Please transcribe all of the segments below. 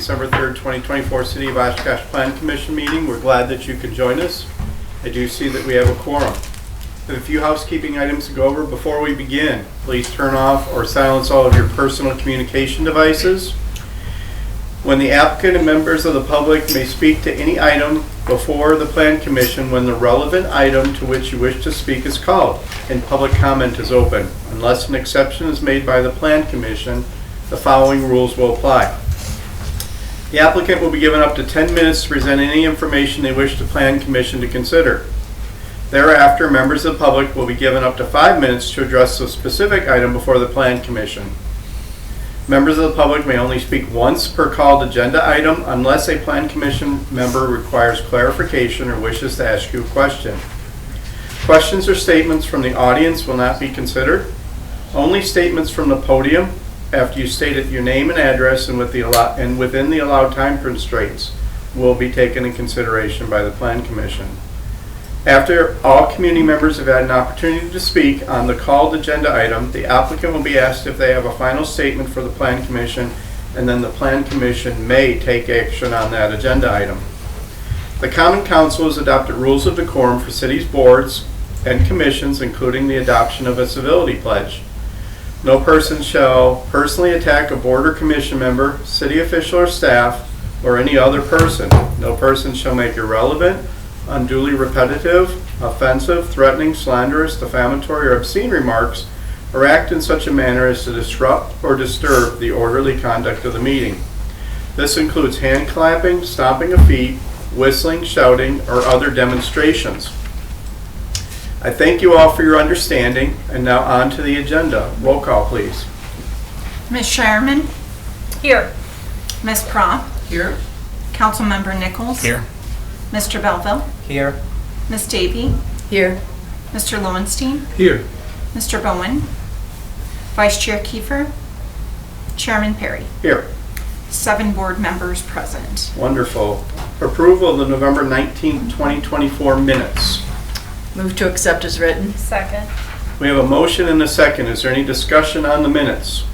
December 3rd, 2024 City of Oshkosh Plan Commission meeting. We're glad that you could join us. I do see that we have a quorum. We have a few housekeeping items to go over before we begin. Please turn off or silence all of your personal communication devices. When the applicant and members of the public may speak to any item before the Plan Commission when the relevant item to which you wish to speak is called and public comment is open. Unless an exception is made by the Plan Commission, the following rules will apply. The applicant will be given up to 10 minutes to present any information they wish the Plan Commission to consider. Thereafter, members of the public will be given up to 5 minutes to address the specific item before the Plan Commission. Members of the public may only speak once per called agenda item unless a Plan Commission member requires clarification or wishes to ask you a question. Questions or statements from the audience will not be considered. Only statements from the podium, after you stated your name and address and within the allowed time constraints, will be taken in consideration by the Plan Commission. After all community members have had an opportunity to speak on the called agenda item, the applicant will be asked if they have a final statement for the Plan Commission, and then the Plan Commission may take action on that agenda item. The Common Council has adopted rules of decorum for cities, boards, and commissions, including the adoption of a civility pledge. No person shall personally attack a board or commission member, city official or staff, or any other person. No person shall make irrelevant, unduly repetitive, offensive, threatening, slanderous, defamatory, or obscene remarks, or act in such a manner as to disrupt or disturb the orderly conduct of the meeting. This includes hand clapping, stomping of feet, whistling, shouting, or other demonstrations. I thank you all for your understanding, and now on to the agenda. Roll call, please. Ms. Shireman? Here. Ms. Prop? Here. Councilmember Nichols? Here. Mr. Belleville? Here. Ms. Davy? Here. Mr. Lowenstein? Here. Mr. Bowen? Vice Chair Kiefer? Chairman Perry? Here. 7 board members present. Wonderful. Approval of the November 19th, 2024 minutes. Move to accept as written. Second. We have a motion and a second. Is there any discussion on the minutes?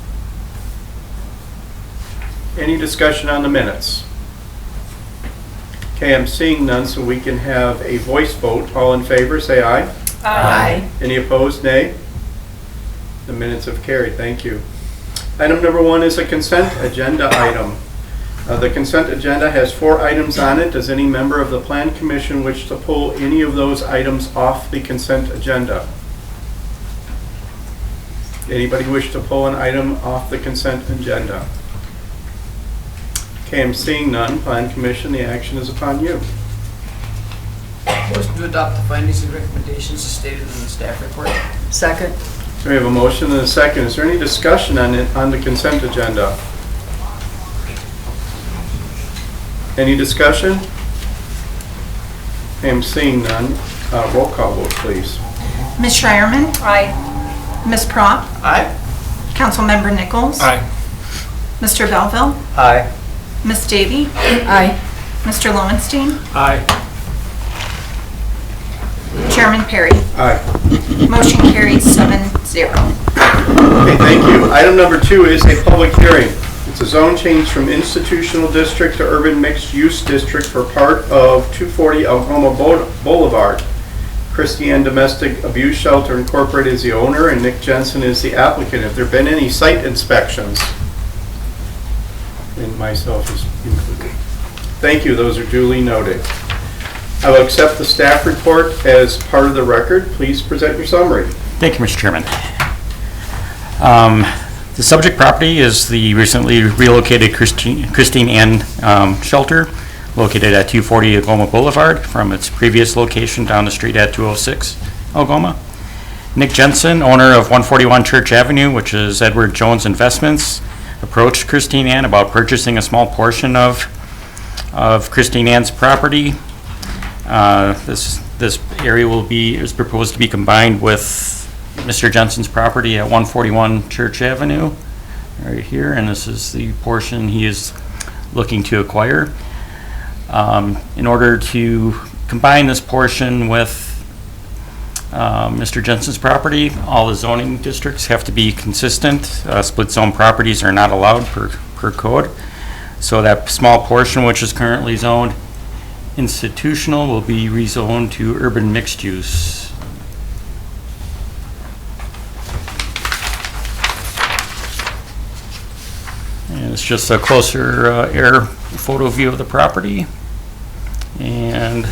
Any discussion on the minutes? Okay, I'm seeing none, so we can have a voice vote. All in favor, say aye. Aye. Any opposed, nay? The minutes have carried. Thank you. Item number 1 is a consent agenda item. The consent agenda has 4 items on it. Does any member of the Plan Commission wish to pull any of those items off the consent agenda? Anybody wish to pull an item off the consent agenda? Okay, I'm seeing none. Plan Commission, the action is upon you. Motion to adopt the findings and recommendations as stated in the staff report. Second. So we have a motion and a second. Is there any discussion on it, on the consent agenda? Any discussion? I'm seeing none. Roll call vote, please. Ms. Shireman? Aye. Ms. Prop? Aye. Councilmember Nichols? Aye. Mr. Belleville? Aye. Ms. Davy? Aye. Mr. Lowenstein? Aye. Chairman Perry? Aye. Motion carries 7-0. Okay, thank you. Item number 2 is a public hearing. It's a zone change from institutional district to urban mixed-use district for part of 240 Algoma Boulevard. Christiane Domestic Abuse Shelter Incorporated is the owner, and Nick Jensen is the applicant. Have there been any site inspections? And myself is included. Thank you. Those are duly noted. I will accept the staff report as part of the record. Please present your summary. Thank you, Mr. Chairman. The subject property is the recently relocated Christine Ann Shelter, located at 240 Algoma Boulevard from its previous location down the street at 206 Algoma. Nick Jensen, owner of 141 Church Avenue, which is Edward Jones Investments, approached Christine Ann about purchasing a small portion of Christine Ann's property. This area is proposed to be combined with Mr. Jensen's property at 141 Church Avenue, right here, and this is the portion he is looking to acquire. In order to combine this portion with Mr. Jensen's property, all the zoning districts have to be consistent. Split zone properties are not allowed per code. So that small portion which is currently zoned institutional will be rezoned to urban mixed use. And it's just a closer air photo view of the property and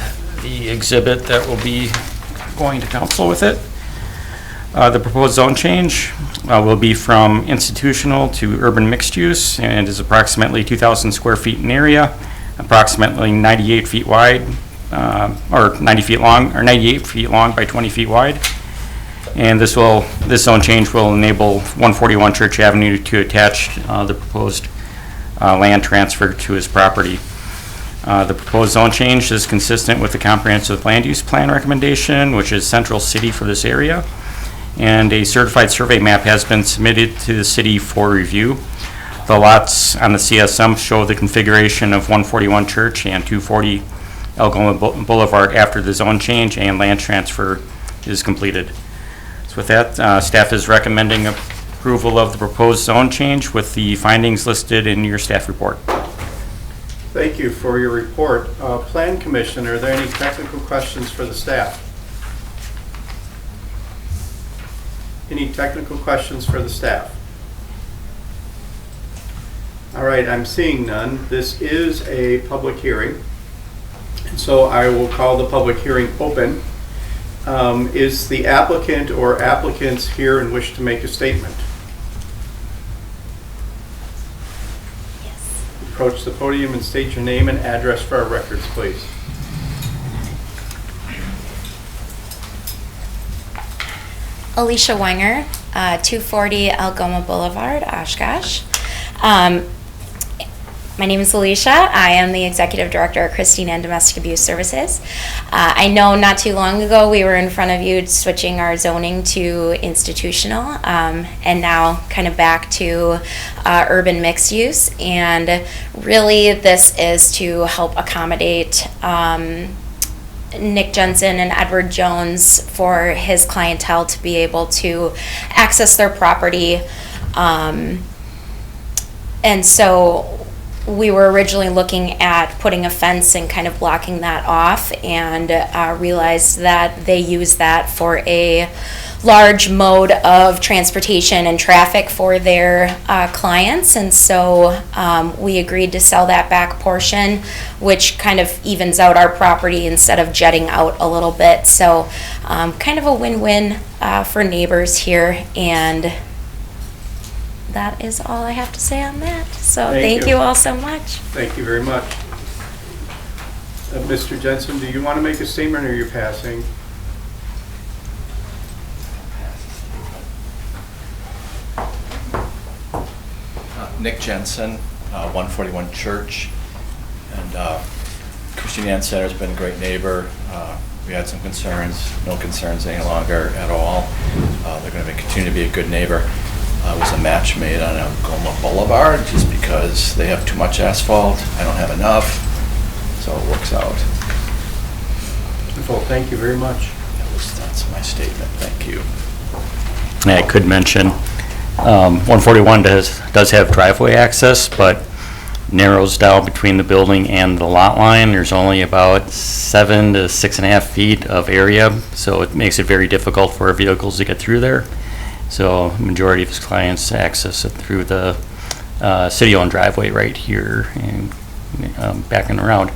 the exhibit that will be going to council with it. The proposed zone change will be from institutional to urban mixed use and is approximately 2,000 square feet in area, approximately 98 feet wide, or 90 feet long, or 98 feet long by 20 feet wide. And this zone change will enable 141 Church Avenue to attach the proposed land transfer to his property. The proposed zone change is consistent with the comprehensive land use plan recommendation, which is central city for this area. And a certified survey map has been submitted to the city for review. The lots on the CSM show the configuration of 141 Church and 240 Algoma Boulevard after the zone change and land transfer is completed. So with that, staff is recommending approval of the proposed zone change with the findings listed in your staff report. Thank you for your report. Plan Commission, are there any technical questions for the staff? Any technical questions for the staff? All right, I'm seeing none. This is a public hearing, and so I will call the public hearing open. Is the applicant or applicants here and wish to make a statement? Yes. Approach the podium and state your name and address for our records, please. Alicia Wenger, 240 Algoma Boulevard, Oshkosh. My name is Alicia. I am the Executive Director at Christine and Domestic Abuse Services. I know not too long ago we were in front of you switching our zoning to institutional and now kind of back to urban mixed use. And really this is to help accommodate Nick Jensen and Edward Jones for his clientele to be able to access their property. And so we were originally looking at putting a fence and kind of blocking that off, and realized that they use that for a large mode of transportation and traffic for their clients. And so we agreed to sell that back portion, which kind of evens out our property instead of jetting out a little bit. So kind of a win-win for neighbors here, and that is all I have to say on that. So thank you all so much. Thank you very much. Mr. Jensen, do you want to make a statement or are you passing? Nick Jensen, 141 Church, and Christine Ann Center's been a great neighbor. We had some concerns, no concerns any longer at all. They're going to continue to be a good neighbor. It was a match made on Algoma Boulevard just because they have too much asphalt. I don't have enough, so it works out. Wonderful. Thank you very much. That's my statement. Thank you. I could mention 141 does have driveway access, but narrows down between the building and the lot line. There's only about 7 to 6.5 feet of area, so it makes it very difficult for our vehicles to get through there. So majority of his clients access it through the city-owned driveway right here and back and around.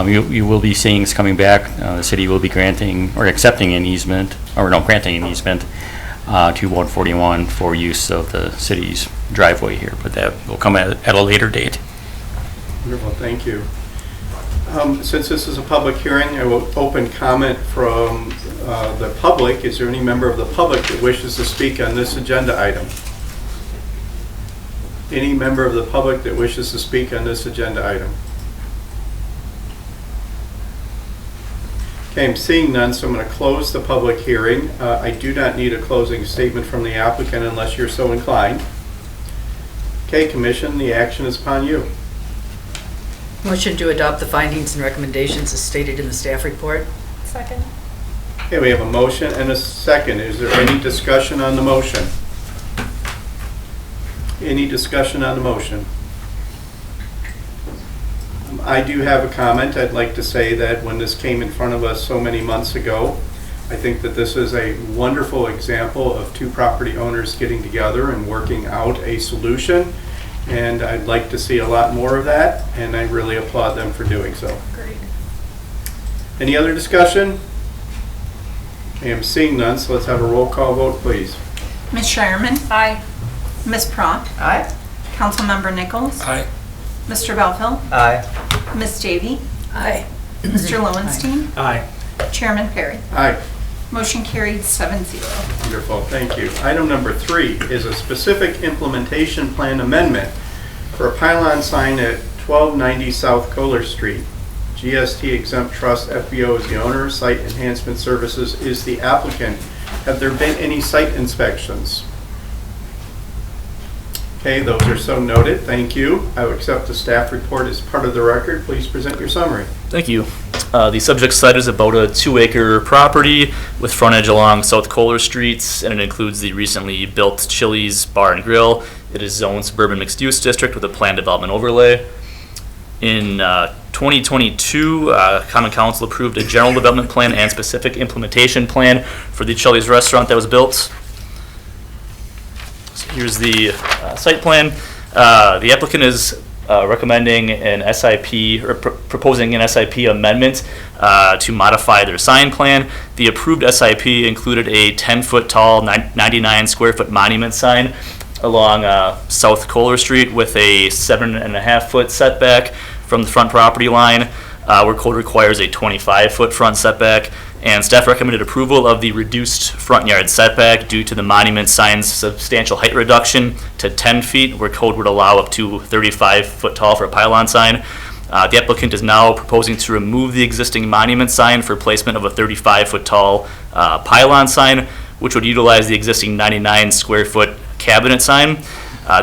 You will be seeing this coming back. The city will be granting or accepting an easement, or no, granting an easement to 141 for use of the city's driveway here, but that will come at a later date. Wonderful, thank you. Since this is a public hearing, I will open comment from the public. Is there any member of the public that wishes to speak on this agenda item? Any member of the public that wishes to speak on this agenda item? Okay, I'm seeing none, so I'm going to close the public hearing. I do not need a closing statement from the applicant unless you're so inclined. Okay, Commission, the action is upon you. Motion to adopt the findings and recommendations as stated in the staff report. Second. Okay, we have a motion and a second. Is there any discussion on the motion? Any discussion on the motion? I do have a comment. I'd like to say that when this came in front of us so many months ago, I think that this is a wonderful example of two property owners getting together and working out a solution. And I'd like to see a lot more of that, and I really applaud them for doing so. Great. Any other discussion? I am seeing none, so let's have a roll call vote, please. Ms. Shireman? Aye. Ms. Prompt? Aye. Councilmember Nichols? Aye. Mr. Belfield? Aye. Ms. Davy? Aye. Mr. Lowenstein? Aye. Chairman Perry? Aye. Motion carried 7-0. Wonderful, thank you. Item number 3 is a specific implementation plan amendment for a pylon sign at 1290 South Kohler Street. GST Exempt Trust FBO is the owner, Site Enhancement Services is the applicant. Have there been any site inspections? Okay, those are so noted, thank you. I will accept the staff report as part of the record. Please present your summary. Thank you. The subject site is about a 2-acre property with frontage along South Kohler Streets, and it includes the recently built Chili's Bar and Grill. It is zoned suburban mixed-use district with a planned development overlay. In 2022, Common Council approved a general development plan and specific implementation plan for the Chili's restaurant that was built. So here's the site plan. The applicant is recommending an SIP or proposing an SIP amendment to modify their sign plan. The approved SIP included a 10-foot tall, 99 square foot monument sign along South Kohler Street with a 7.5-foot setback from the front property line, where code requires a 25-foot front setback. And staff recommended approval of the reduced front yard setback due to the monument sign's substantial height reduction to 10 feet, where code would allow up to 35-foot tall for a pylon sign. The applicant is now proposing to remove the existing monument sign for placement of a 35-foot tall pylon sign, which would utilize the existing 99 square foot cabinet sign.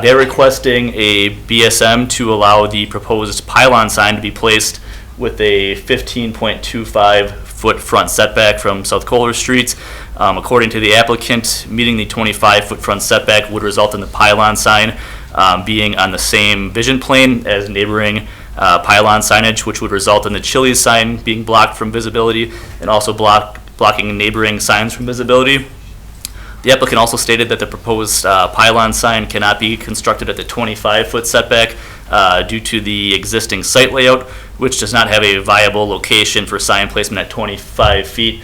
They're requesting a BSM to allow the proposed pylon sign to be placed with a 15.25-foot front setback from South Kohler Street. According to the applicant, meeting the 25-foot front setback would result in the pylon sign being on the same vision plane as neighboring pylon signage, which would result in the Chili's sign being blocked from visibility and also blocking neighboring signs from visibility. The applicant also stated that the proposed pylon sign cannot be constructed at the 25-foot setback due to the existing site layout, which does not have a viable location for sign placement at 25 feet.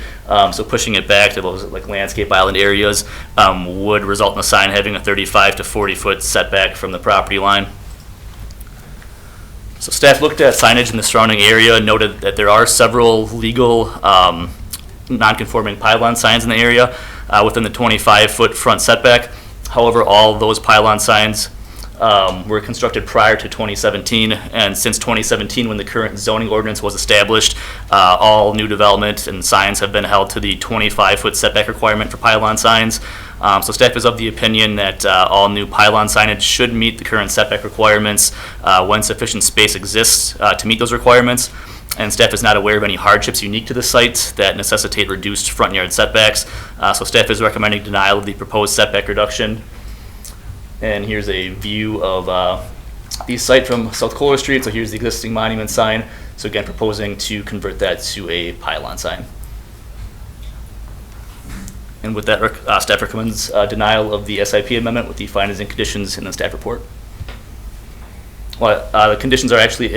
So pushing it back to those like landscape island areas would result in the sign having a 35 to 40-foot setback from the property line. So staff looked at signage in the surrounding area, noted that there are several legal non-conforming pylon signs in the area within the 25-foot front setback. However, all those pylon signs were constructed prior to 2017, and since 2017, when the current zoning ordinance was established, all new development and signs have been held to the 25-foot setback requirement for pylon signs. So staff is of the opinion that all new pylon signage should meet the current setback requirements when sufficient space exists to meet those requirements. And staff is not aware of any hardships unique to the site that necessitate reduced front yard setbacks. So staff is recommending denial of the proposed setback reduction. And here's a view of the site from South Kohler Street. So here's the existing monument sign. So again, proposing to convert that to a pylon sign. And with that, staff recommends denial of the SIP amendment with the findings and conditions in the staff report. Well, the conditions are actually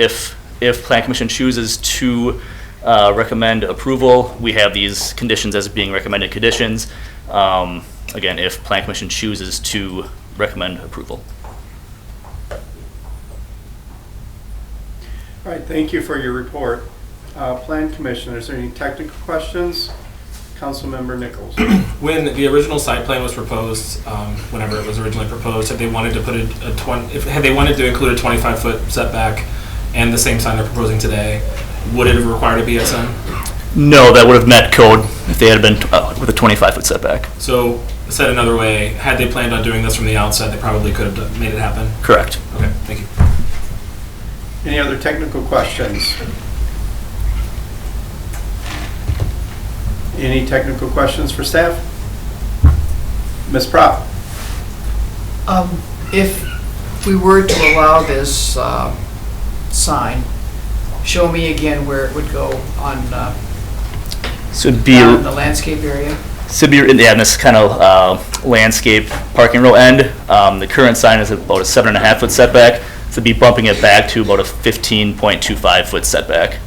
if Plan Commission chooses to recommend approval, we have these conditions as being recommended conditions. Again, if Plan Commission chooses to recommend approval. All right, thank you for your report. Plan Commission, is there any technical questions? Councilmember Nichols. When the original site plan was proposed, whenever it was originally proposed, had they wanted to put had they wanted to include a 25-foot setback and the same sign they're proposing today, would it have required a BSM? No, that would have met code if they had been with a 25-foot setback. So, said another way, had they planned on doing this from the outset, they probably could have made it happen? Correct. Okay, thank you. Any other technical questions? Any technical questions for staff? Ms. Prop? If we were to allow this sign, Show me again where it would go on, So it'd be, on the landscape area. so it'd be in this kind of landscape parking row end. The current sign is about a 7.5-foot setback, so it'd be bumping it back to about a 15.25-foot setback.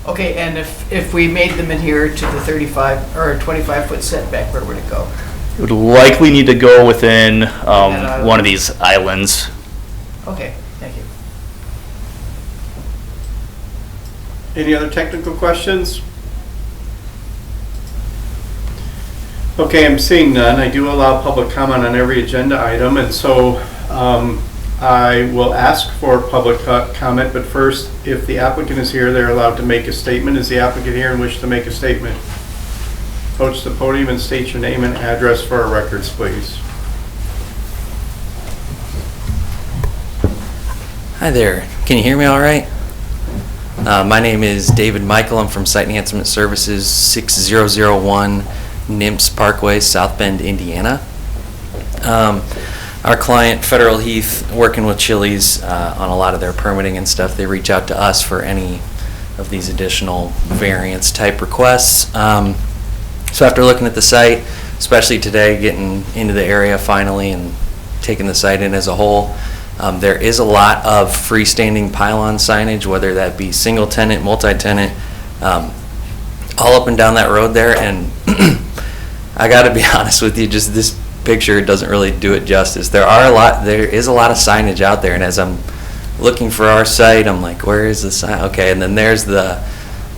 Okay, and if we made them adhere to the 35 or 25-foot setback, where would it go? It would likely need to go within island? one of these islands. Okay, thank you. Any other technical questions? Okay, I'm seeing none. I do allow public comment on every agenda item, and so I will ask for public comment, but first, if the applicant is here, they're allowed to make a statement. Is the applicant here and wish to make a statement? Approach the podium and state your name and address for our records, please. Hi there. Can you hear me all right? My name is David Michael. I'm from Site Enhancement Services, 6001 NIMS Parkway, South Bend, Indiana. Our client, Federal Heath, working with Chili's on a lot of their permitting and stuff, they reach out to us for any of these additional variance type requests. So after looking at the site, especially today, getting into the area finally and taking the site in as a whole, there is a lot of freestanding pylon signage, whether that be single tenant, multi-tenant, all up and down that road there. And I got to be honest with you, just this picture doesn't really do it justice. There is a lot of signage out there, and as I'm looking for our site, I'm like, where is the sign? Okay, and then there's the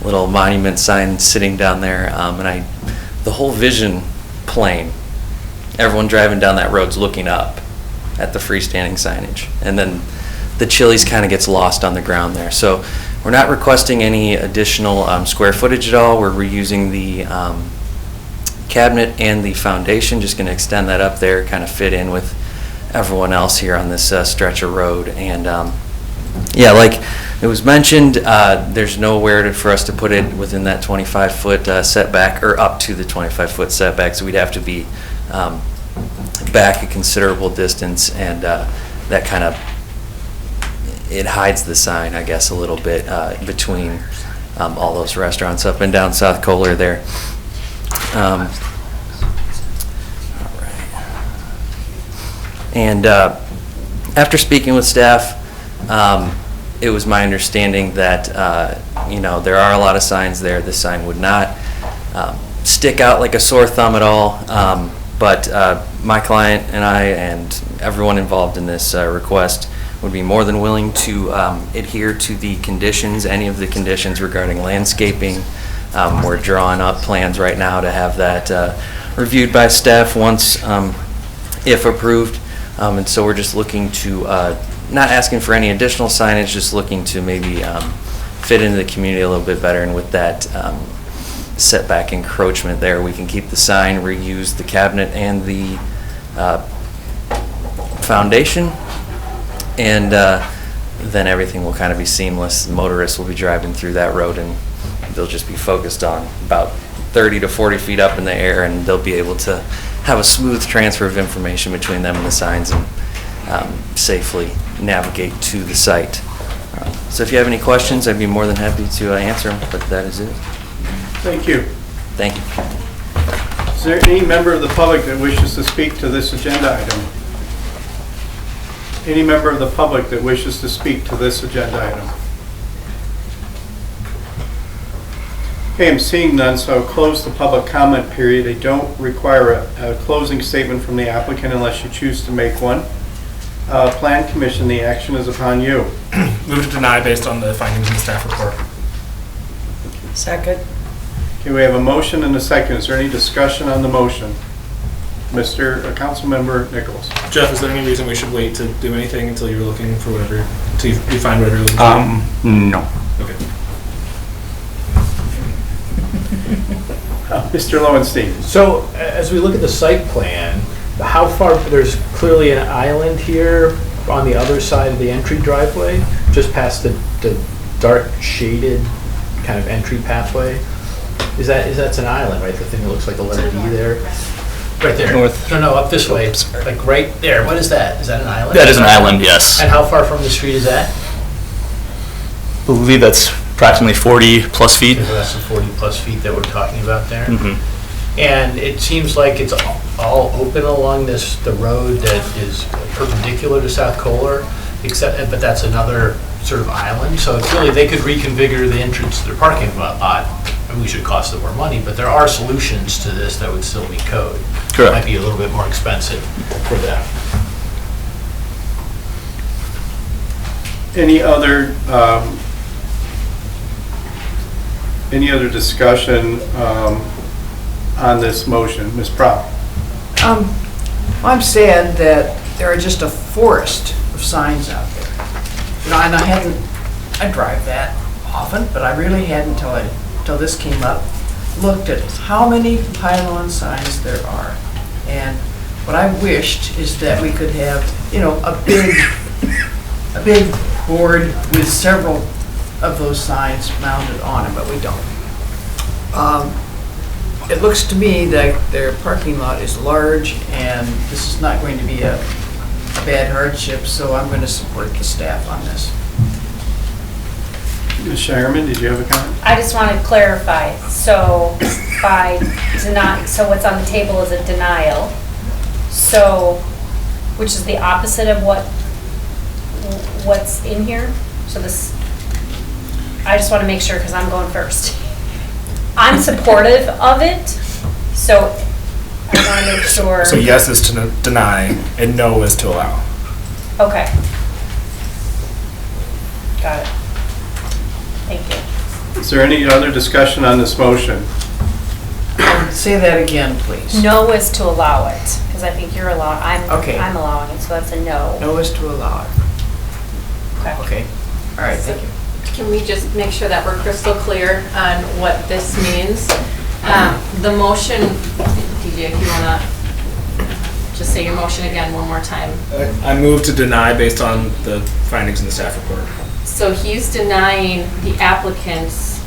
little monument sign sitting down there, and the whole vision plane, everyone driving down that road's looking up at the freestanding signage, and then the Chili's kind of gets lost on the ground there. So we're not requesting any additional square footage at all. We're reusing the cabinet and the foundation, just going to extend that up there, kind of fit in with everyone else here on this stretch of road. And yeah, like it was mentioned, there's nowhere for us to put it within that 25-foot setback, or up to the 25-foot setback, so we'd have to be back a considerable distance, and that kind of, it hides the sign, I guess, a little bit between all those restaurants up and down South Kohler there. All right. And after speaking with staff, it was my understanding that there are a lot of signs there. This sign would not stick out like a sore thumb at all. But my client and I and everyone involved in this request would be more than willing to adhere to the conditions, any of the conditions regarding landscaping. We're drawing up plans right now to have that reviewed by staff once, if approved. And so we're just looking to, not asking for any additional signage, just looking to maybe fit into the community a little bit better. And with that setback encroachment there, we can keep the sign, reuse the cabinet and the foundation, and then everything will kind of be seamless. The motorists will be driving through that road, and they'll just be focused on about 30 to 40 feet up in the air, and they'll be able to have a smooth transfer of information between them and the signs, and safely navigate to the site. So if you have any questions, I'd be more than happy to answer them, but that is it. Thank you. Thank you. Is there any member of the public that wishes to speak to this agenda item? Any member of the public that wishes to speak to this agenda item? Okay, I'm seeing none, so I'll close the public comment period. I don't require a closing statement from the applicant unless you choose to make one. Plan Commission, the action is upon you. Move to deny based on the findings in the staff report. Second. Okay, we have a motion and a second. Is there any discussion on the motion? Councilmember Nichols. Jeff, is there any reason we should wait to do anything until you're looking for whatever, until you find whatever you're looking for? No. Okay. Mr. Lowenstein. So as we look at the site plan, how far, there's clearly an island here on the other side of the entry driveway, just past the dark shaded kind of entry pathway. That's an island, right? The thing that looks like the letter D there? Right there. North. No, up this way. It's like right there. What is that? Is that an island? That is an island, yes. And how far from the street is that? believe that's approximately 40 plus feet. So that's the 40-plus feet that we're talking about there. Mhm. And it seems like it's all open along the road that is perpendicular to South Kohler, but that's another sort of island. So it's really, they could reconfigure the entrance to their parking lot, and we should cost them more money, but there are solutions to this that would still meet code. Correct. It might be a little bit more expensive for them. Any other discussion on this motion? Ms. Prop? I'm sad that there are just a forest of signs out there. You know, and I drive that often, but I really hadn't till this came up, looked at how many pylon signs there are. And what I wished is that we could have, you know, a big board with several of those signs mounted on it, but we don't. It looks to me like their parking lot is large, and this is not going to be a bad hardship, so I'm going to support the staff on this. Ms. Shireman, did you have a comment? I just want to clarify, so so what's on the table is a denial, so, which is the opposite of what's in here, so this, I just want to make sure, because I'm going first. I'm supportive of it, so I want to make sure. So yes is to deny and no is to allow. Okay. Got it. Thank you. Is there any other discussion on this motion? Say that again, please. No is to allow it, because I think you're allowing, Okay. I'm allowing it, so that's a no. No is to allow it. Okay. All right, thank you. Can we just make sure that we're crystal clear on what this means? The motion, DJ, if you want to just say your motion again one more time. I move to deny based on the findings in the staff report. So he's denying the applicant's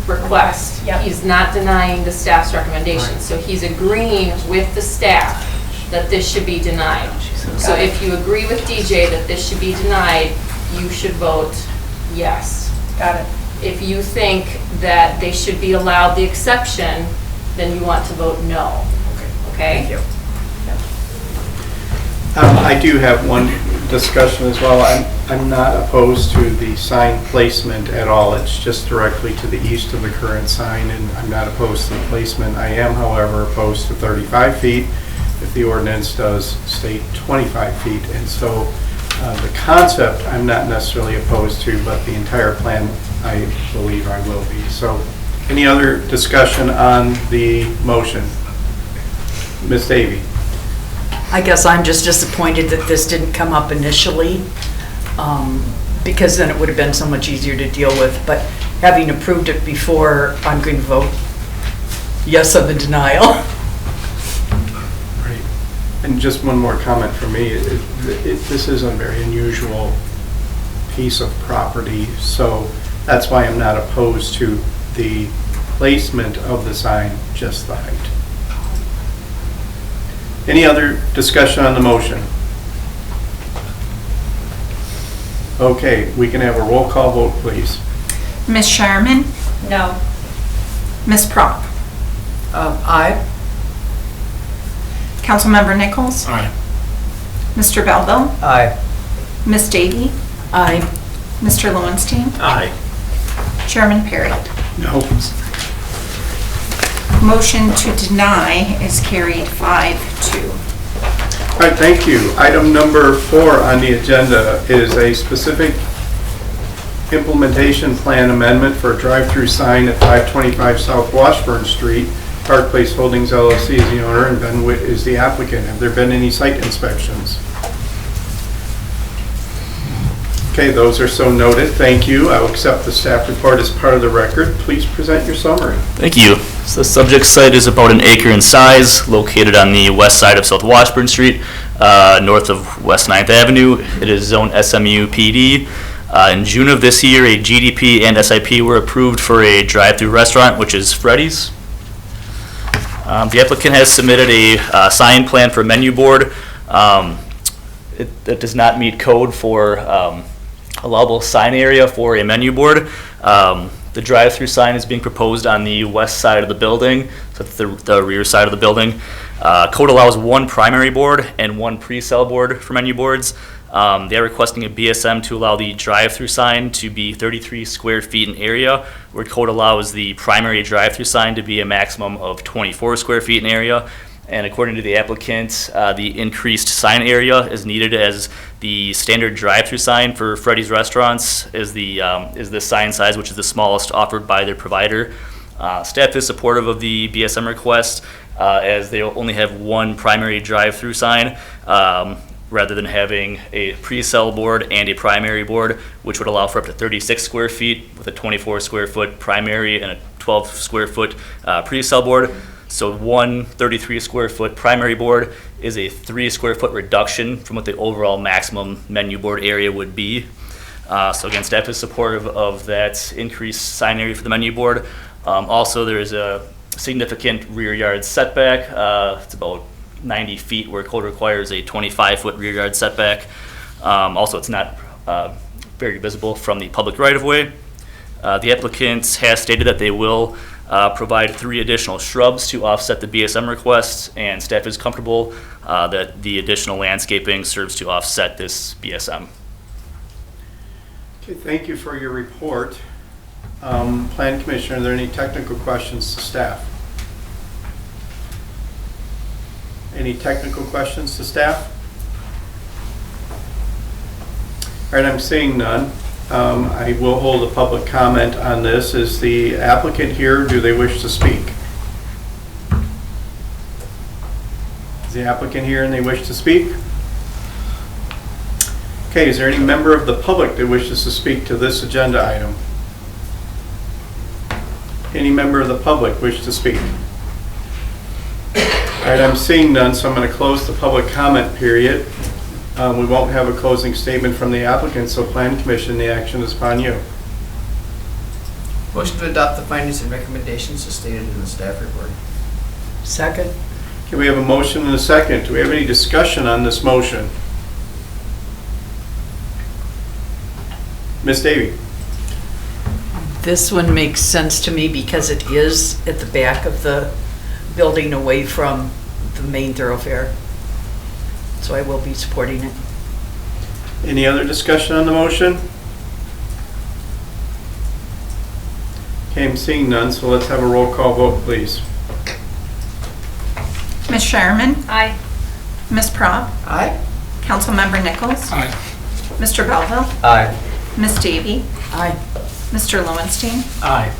request. Yep. He's not denying the staff's recommendation. So he's agreeing with the staff that this should be denied. So if you agree with DJ that this should be denied, you should vote yes. Got it. If you think that they should be allowed the exception, then you want to vote no. Okay? Thank you. I do have one discussion as well. I'm not opposed to the sign placement at all. It's just directly to the east of the current sign, and I'm not opposed to the placement. I am, however, opposed to 35 feet if the ordinance does state 25 feet. And so the concept I'm not necessarily opposed to, but the entire plan I believe I will be. So any other discussion on the motion? Ms. Davy? I guess I'm just disappointed that this didn't come up initially, because then it would have been so much easier to deal with. But having approved it before, I'm going to vote yes on the denial. Right. And just one more comment from me. This is a very unusual piece of property, so that's why I'm not opposed to the placement of the sign, just the height. Any other discussion on the motion? Okay, we can have a roll call vote, please. Ms. Shireman? No. Ms. Prop? Aye. Councilmember Nichols? Aye. Mr. Belleville? Aye. Ms. Davy? Aye. Mr. Lowenstein? Aye. Chairman Perry? No. Motion to deny is carried 5-2. All right, thank you. Item number 4 on the agenda is a specific implementation plan amendment for a drive-through sign at 525 South Washburn Street. Park Place Holdings LLC is the owner and Ben Witt is the applicant. Have there been any site inspections? Okay, those are so noted. Thank you. I will accept the staff report as part of the record. Please present your summary. Thank you. So the subject site is about an acre in size, located on the west side of South Washburn Street, north of West 9th Avenue. It is zone SMU PD. In June of this year, a GDP and SIP were approved for a drive-through restaurant, which is Freddy's. The applicant has submitted a sign plan for a menu board. It does not meet code for allowable sign area for a menu board. The drive-through sign is being proposed on the west side of the building, so that's the rear side of the building. Code allows one primary board and one pre-sale board for menu boards. They're requesting a BSM to allow the drive-through sign to be 33 square feet in area, where code allows the primary drive-through sign to be a maximum of 24 square feet in area. And according to the applicant, the increased sign area is needed as the standard drive-through sign for Freddy's Restaurants is the sign size, which is the smallest offered by their provider. Staff is supportive of the BSM request as they only have one primary drive-through sign rather than having a pre-sale board and a primary board, which would allow for up to 36 square feet with a 24 square foot primary and a 12 square foot pre-sale board. So one 33 square foot primary board is a 3 square foot reduction from what the overall maximum menu board area would be. So again, staff is supportive of that increased sign area for the menu board. Also, there is a significant rear yard setback. It's about 90 feet where code requires a 25 foot rear yard setback. Also, it's not very visible from the public right of way. The applicant has stated that they will provide 3 additional shrubs to offset the BSM request, and staff is comfortable that the additional landscaping serves to offset this BSM. Okay, thank you for your report. Plan Commissioner, are there any technical questions to staff? Any technical questions to staff? All right, I'm seeing none. I will hold a public comment on this. Is the applicant here? Do they wish to speak? Is the applicant here and they wish to speak? Okay, is there any member of the public that wishes to speak to this agenda item? Any member of the public wish to speak? All right, I'm seeing none, so I'm going to close the public comment period. We won't have a closing statement from the applicant, so Plan Commission, the action is upon you. Motion to adopt the findings and recommendations as stated in the staff report. Second. Okay, we have a motion and a second. Do we have any discussion on this motion? Ms. Davy? This one makes sense to me because it is at the back of the building away from the main thoroughfare. So I will be supporting it. Any other discussion on the motion? Okay, I'm seeing none, so let's have a roll call vote, please. Ms. Shireman? Aye. Ms. Prop? Aye. Councilmember Nichols? Aye. Mr. Belleville? Aye. Ms. Davy? Aye. Mr. Lowenstein? Aye.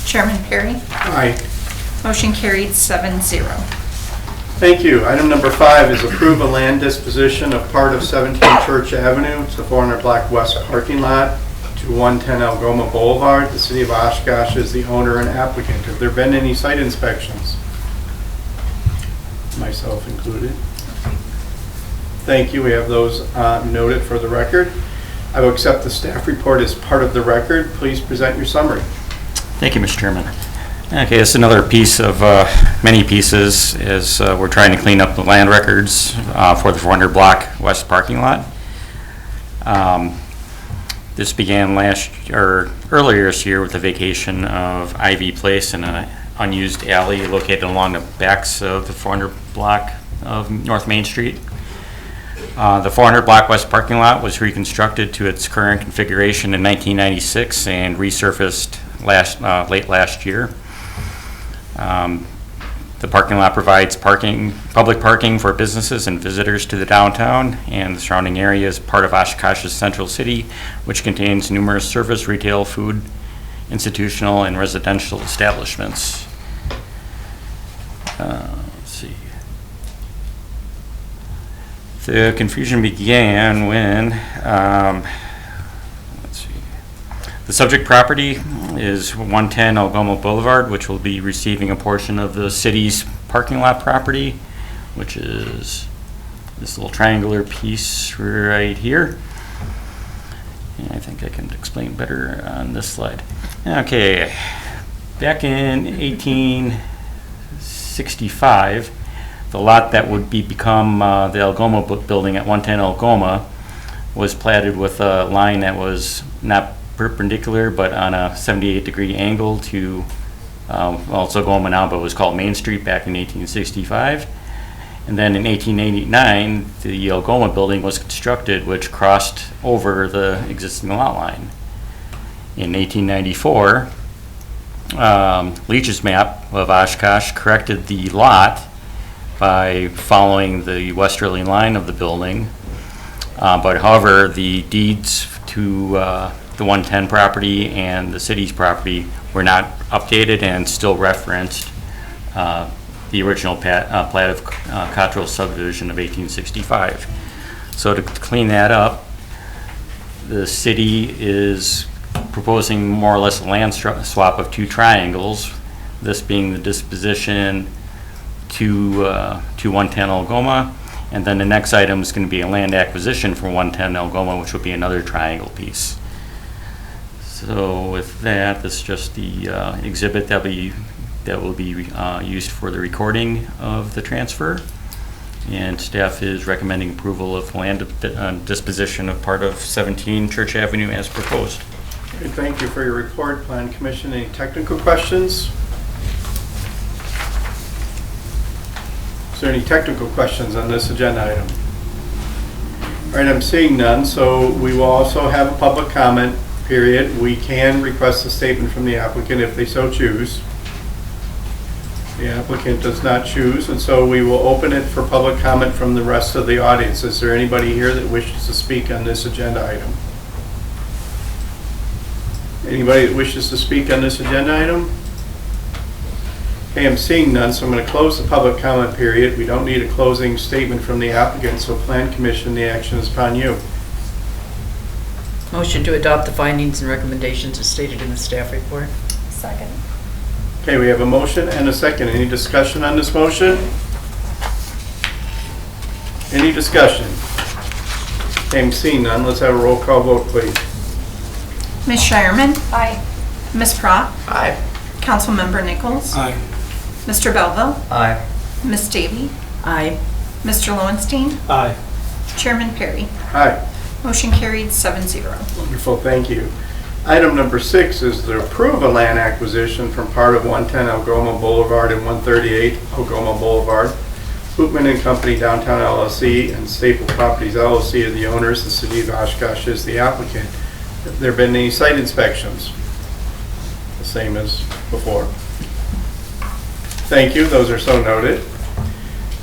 Chairman Perry? Aye. Motion carried 7-0. Thank you. Item number 5 is approve a land disposition of part of 17 Church Avenue. It's the 400 block west parking lot to 110 Algoma Boulevard. The city of Oshkosh is the owner and applicant. Have there been any site inspections? Myself included. Thank you. We have those noted for the record. I will accept the staff report as part of the record. Please present your summary. Thank you, Mr. Chairman. Okay, this is another piece of many pieces as we're trying to clean up the land records for the 400 block west parking lot. This began earlier this year with the vacation of Ivy Place in an unused alley located along the backs of the 400 block of North Main Street. The 400 block west parking lot was reconstructed to its current configuration in 1996 and resurfaced late last year. The parking lot provides public parking for businesses and visitors to the downtown, and the surrounding area is part of Oshkosh's Central City, which contains numerous service, retail, food, institutional, and residential establishments. Let's see. The confusion began when, the subject property is 110 Algoma Boulevard, which will be receiving a portion of the city's parking lot property, which is this little triangular piece right here. And I think I can explain better on this slide. Okay, back in 1865, the lot that would become the Algoma building at 110 Algoma was platted with a line that was not perpendicular, but on a 78-degree angle to, well, it's Algoma now, but it was called Main Street back in 1865. And then in 1889, the Algoma building was constructed, which crossed over the existing lot line. In 1894, Leach's map of Oshkosh corrected the lot by following the westerly line of the building. But however, the deeds to the 110 property and the city's property were not updated and still referenced the original plat of Cottrell subdivision of 1865. So to clean that up, the city is proposing more or less a land swap of two triangles, this being the disposition to 110 Algoma, and then the next item is going to be a land acquisition for 110 Algoma, which will be another triangle piece. So with that, this is just the exhibit that will be used for the recording of the transfer. And staff is recommending approval of land disposition of part of 17 Church Avenue as proposed. Okay, thank you for your report, Plan Commission. Any technical questions? Is there any technical questions on this agenda item? All right, I'm seeing none, so we will also have a public comment period. We can request a statement from the applicant if they so choose. The applicant does not choose, and so we will open it for public comment from the rest of the audience. Is there anybody here that wishes to speak on this agenda item? Anybody that wishes to speak on this agenda item? Okay, I'm seeing none, so I'm going to close the public comment period. We don't need a closing statement from the applicant, so Plan Commission, the action is upon you. Motion to adopt the findings and recommendations as stated in the staff report. Second. Okay, we have a motion and a second. Any discussion on this motion? Any discussion? Okay, I'm seeing none. Let's have a roll call vote, please. Ms. Shireman? Aye. Ms. Prop? Aye. Councilmember Nichols? Aye. Mr. Belleville? Aye. Ms. Davy? Aye. Mr. Lowenstein? Aye. Chairman Perry? Aye. Motion carried 7-0. Wonderful, thank you. Item number 6 is to approve a land acquisition from part of 110 Algoma Boulevard and 138 Algoma Boulevard. Hoopman and Company Downtown LLC and Staple Properties LLC are the owners. The City of Oshkosh is the applicant. Have there been any site inspections? The same as before. Thank you, those are so noted.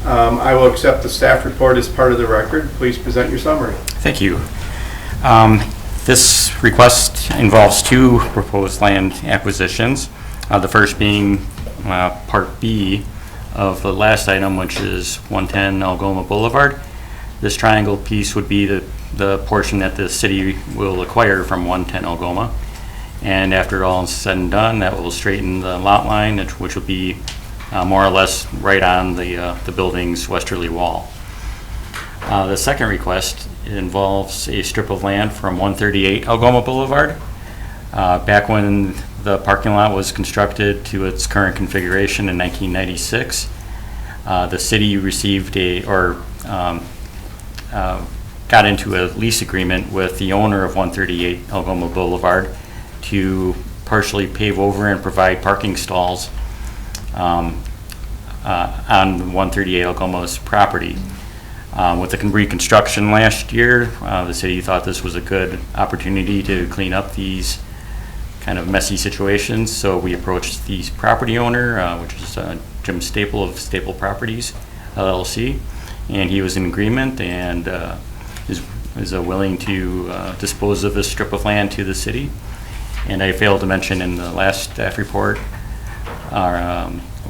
I will accept the staff report as part of the record. Please present your summary. Thank you. This request involves two proposed land acquisitions. The first being Part B of the last item, which is 110 Algoma Boulevard. This triangle piece would be the portion that the city will acquire from 110 Algoma. And after all is said and done, that will straighten the lot line, which will be more or less right on the building's westerly wall. The second request involves a strip of land from 138 Algoma Boulevard. Back when the parking lot was constructed to its current configuration in 1996, the city received got into a lease agreement with the owner of 138 Algoma Boulevard to partially pave over and provide parking stalls on 138 Algoma's property. With the reconstruction last year, the city thought this was a good opportunity to clean up these kind of messy situations, so we approached the property owner, which is Jim Staple of Staple Properties LLC, and he was in agreement and is willing to dispose of this strip of land to the city. And I failed to mention in the last staff report,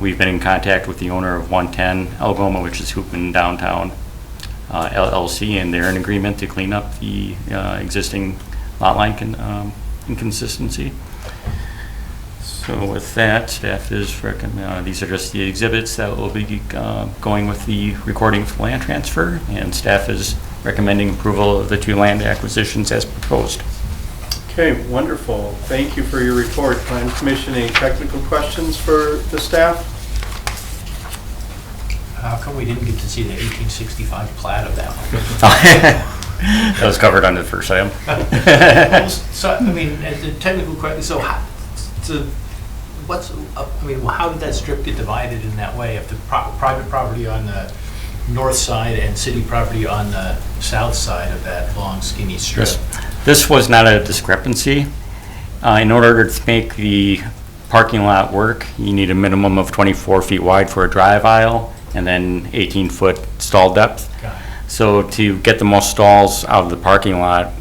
we've been in contact with the owner of 110 Algoma, which is Hoopman Downtown LLC, and they're in agreement to clean up the existing lot line inconsistency. So with that, staff is recommend, these are just the exhibits that will be going with the recording of land transfer, and staff is recommending approval of the two land acquisitions as proposed. Okay, wonderful. Thank you for your report. Plan Commission, any technical questions for the staff? How come we didn't get to see the 1865 plat of that one? That was covered under the first item. So, I mean, as a technical question, so how did that strip get divided in that way? If the private property on the north side and city property on the south side of that long skinny strip? This was not a discrepancy. In order to make the parking lot work, you need a minimum of 24 feet wide for a drive aisle and then 18-foot stall depth. Got it. So to get the most stalls out of the parking lot,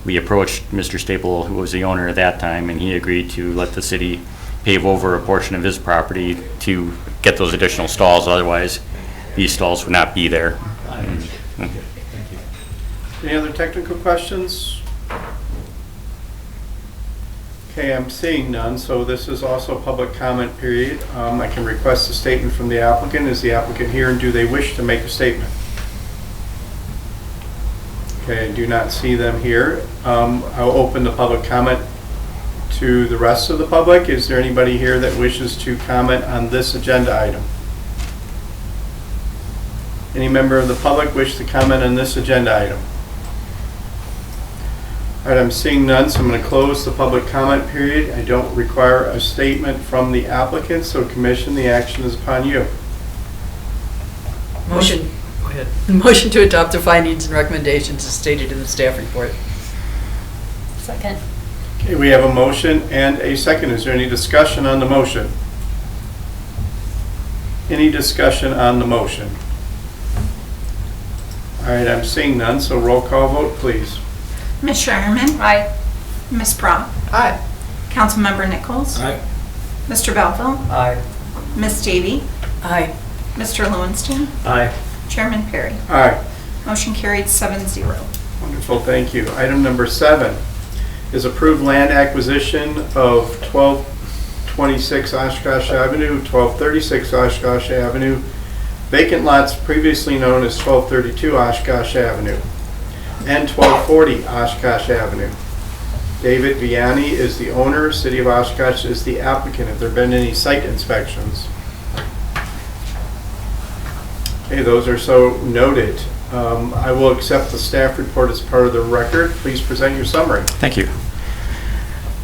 we approached Mr. Staple, who was the owner at that time, and he agreed to let the city pave over a portion of his property to get those additional stalls. Otherwise, these stalls would not be there. Thank you. Any other technical questions? Okay, I'm seeing none, so this is also a public comment period. I can request a statement from the applicant. Is the applicant here, and do they wish to make a statement? Okay, I do not see them here. I'll open the public comment to the rest of the public. Is there anybody here that wishes to comment on this agenda item? Any member of the public wish to comment on this agenda item? All right, I'm seeing none, so I'm going to close the public comment period. I don't require a statement from the applicant, so Commission, the action is upon you. Motion. Go ahead. Motion to adopt the findings and recommendations as stated in the staff report. Second. Okay, we have a motion and a second. Is there any discussion on the motion? Any discussion on the motion? All right, I'm seeing none, so roll call vote, please. Ms. Shireman? Aye. Ms. Prop? Aye. Councilmember Nichols? Aye. Mr. Belleville? Aye. Ms. Davy? Aye. Mr. Lowenstein? Aye. Chairman Perry? Aye. Motion carried 7-0. Wonderful, thank you. Item number 7 is approved land acquisition of 1226 Oshkosh Avenue, 1236 Oshkosh Avenue, vacant lots previously known as 1232 Oshkosh Avenue, and 1240 Oshkosh Avenue. David Vianney is the owner, City of Oshkosh is the applicant. Have there been any site inspections? Okay, those are so noted. I will accept the staff report as part of the record. Please present your summary. Thank you.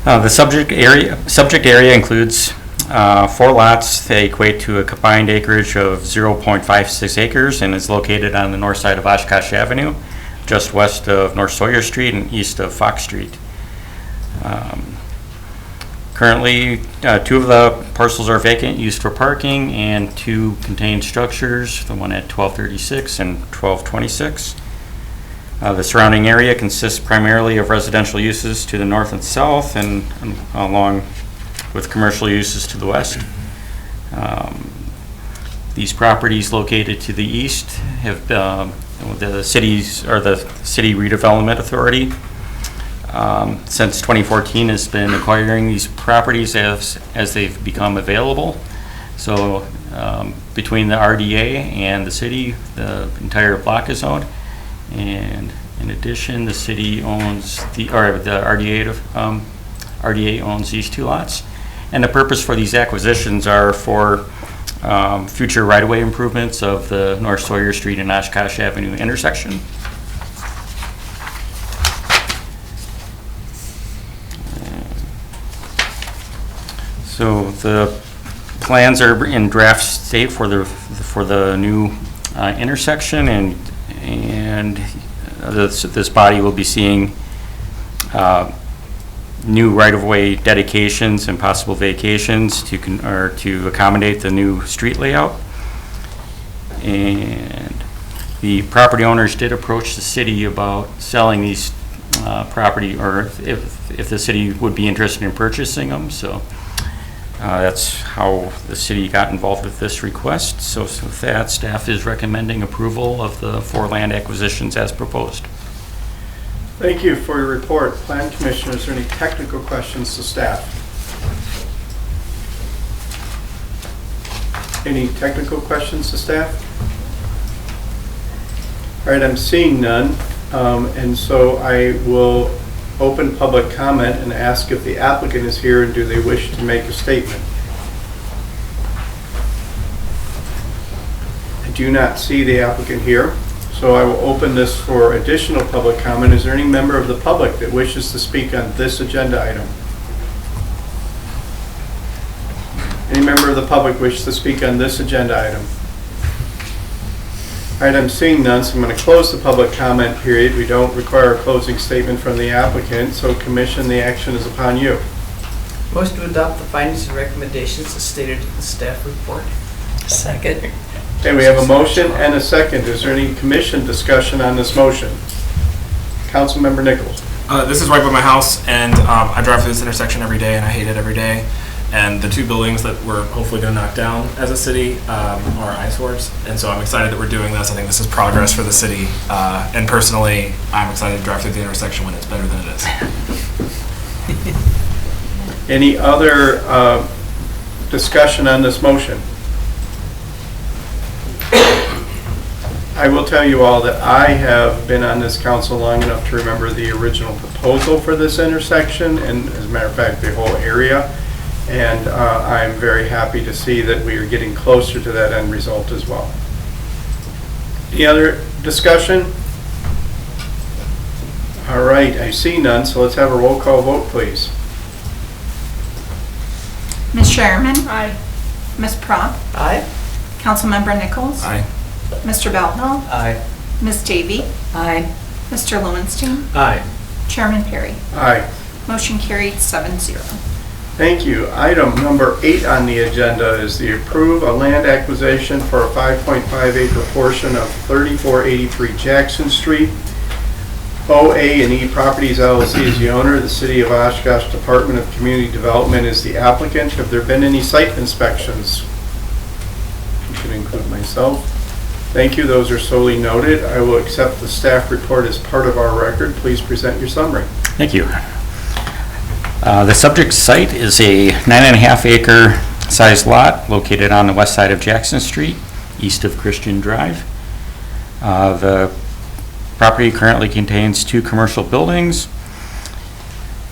The subject area includes 4 lots. They equate to a combined acreage of 0.56 acres and is located on the north side of Oshkosh Avenue, just west of North Sawyer Street and east of Fox Street. Currently, 2 of the parcels are vacant, used for parking, and 2 contain structures, the one at 1236 and 1226. The surrounding area consists primarily of residential uses to the north and south, and along with commercial uses to the west. These properties located to the east have the city redevelopment authority since 2014 has been acquiring these properties as they've become available. So between the RDA and the city, the entire block is owned. And in addition, the city owns the RDA owns these 2 lots. And the purpose for these acquisitions are for future right-of-way improvements of the North Sawyer Street and Oshkosh Avenue intersection. So the plans are in draft state for the new intersection, and this body will be seeing new right-of-way dedications and possible vacations to accommodate the new street layout. And the property owners did approach the city about selling these property, or if the city would be interested in purchasing them. So that's how the city got involved with this request. So with that, staff is recommending approval of the 4 land acquisitions as proposed. Thank you for your report. Plan Commissioner, is there any technical questions to staff? Any technical questions to staff? All right, I'm seeing none, and so I will open public comment and ask if the applicant is here and do they wish to make a statement. I do not see the applicant here. So I will open this for additional public comment. Is there any member of the public that wishes to speak on this agenda item? Any member of the public wish to speak on this agenda item? All right, I'm seeing none, so I'm going to close the public comment period. We don't require a closing statement from the applicant, so Commission, the action is upon you. Motion to adopt the findings and recommendations as stated in the staff report. Second. Okay, we have a motion and a second. Is there any Commission discussion on this motion? Councilmember Nichols. This is right by my house, and I drive through this intersection every day, and I hate it every day. And the two buildings that we're hopefully going to knock down as a city are eyesores. And so I'm excited that we're doing this. I think this is progress for the city. And personally, I'm excited to drive through the intersection when it's better than it is. Any other discussion on this motion? I will tell you all that I have been on this council long enough to remember the original proposal for this intersection, and as a matter of fact, the whole area. And I'm very happy to see that we are getting closer to that end result as well. Any other discussion? All right, I see none, so let's have a roll call vote, please. Ms. Sherman? Aye. Ms. Prop? Aye. Councilmember Nichols? Aye. Mr. Beltnall? Aye. Ms. Davy? Aye. Mr. Lowenstein? Aye. Chairman Perry? Aye. Motion carried 7-0. Thank you. Item number 8 on the agenda is the approve a land acquisition for a 5.5 acre portion of 3483 Jackson Street. OA&E Properties LLC is the owner. The City of Oshkosh Department of Community Development is the applicant. Have there been any site inspections? You can include myself. Thank you. Those are solely noted. I will accept the staff report as part of our record. Please present your summary. Thank you. The subject site is a 9.5 acre sized lot located on the west side of Jackson Street, east of Christian Drive. The property currently contains 2 commercial buildings,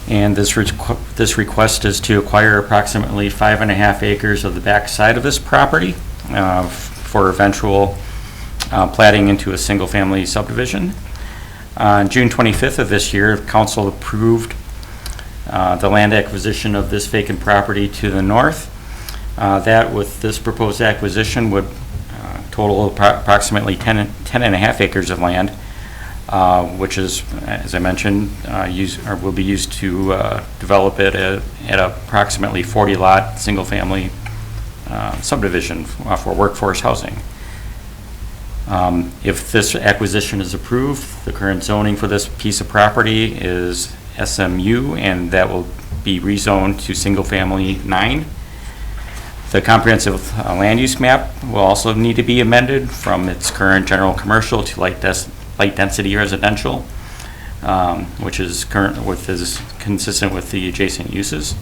and this request is to acquire approximately 5.5 acres of the back side of this property for eventual platting into a single-family subdivision. On June 25th of this year, Council approved the land acquisition of this vacant property to the north. That with this proposed acquisition would total approximately 10.5 acres of land, which is, as I mentioned, will be used to develop it at approximately 40 lot single family subdivision for workforce housing. If this acquisition is approved, the current zoning for this piece of property is SMU, and that will be rezoned to single family 9. The comprehensive land use map will also need to be amended from its current general commercial to light density residential, which is consistent with the adjacent uses.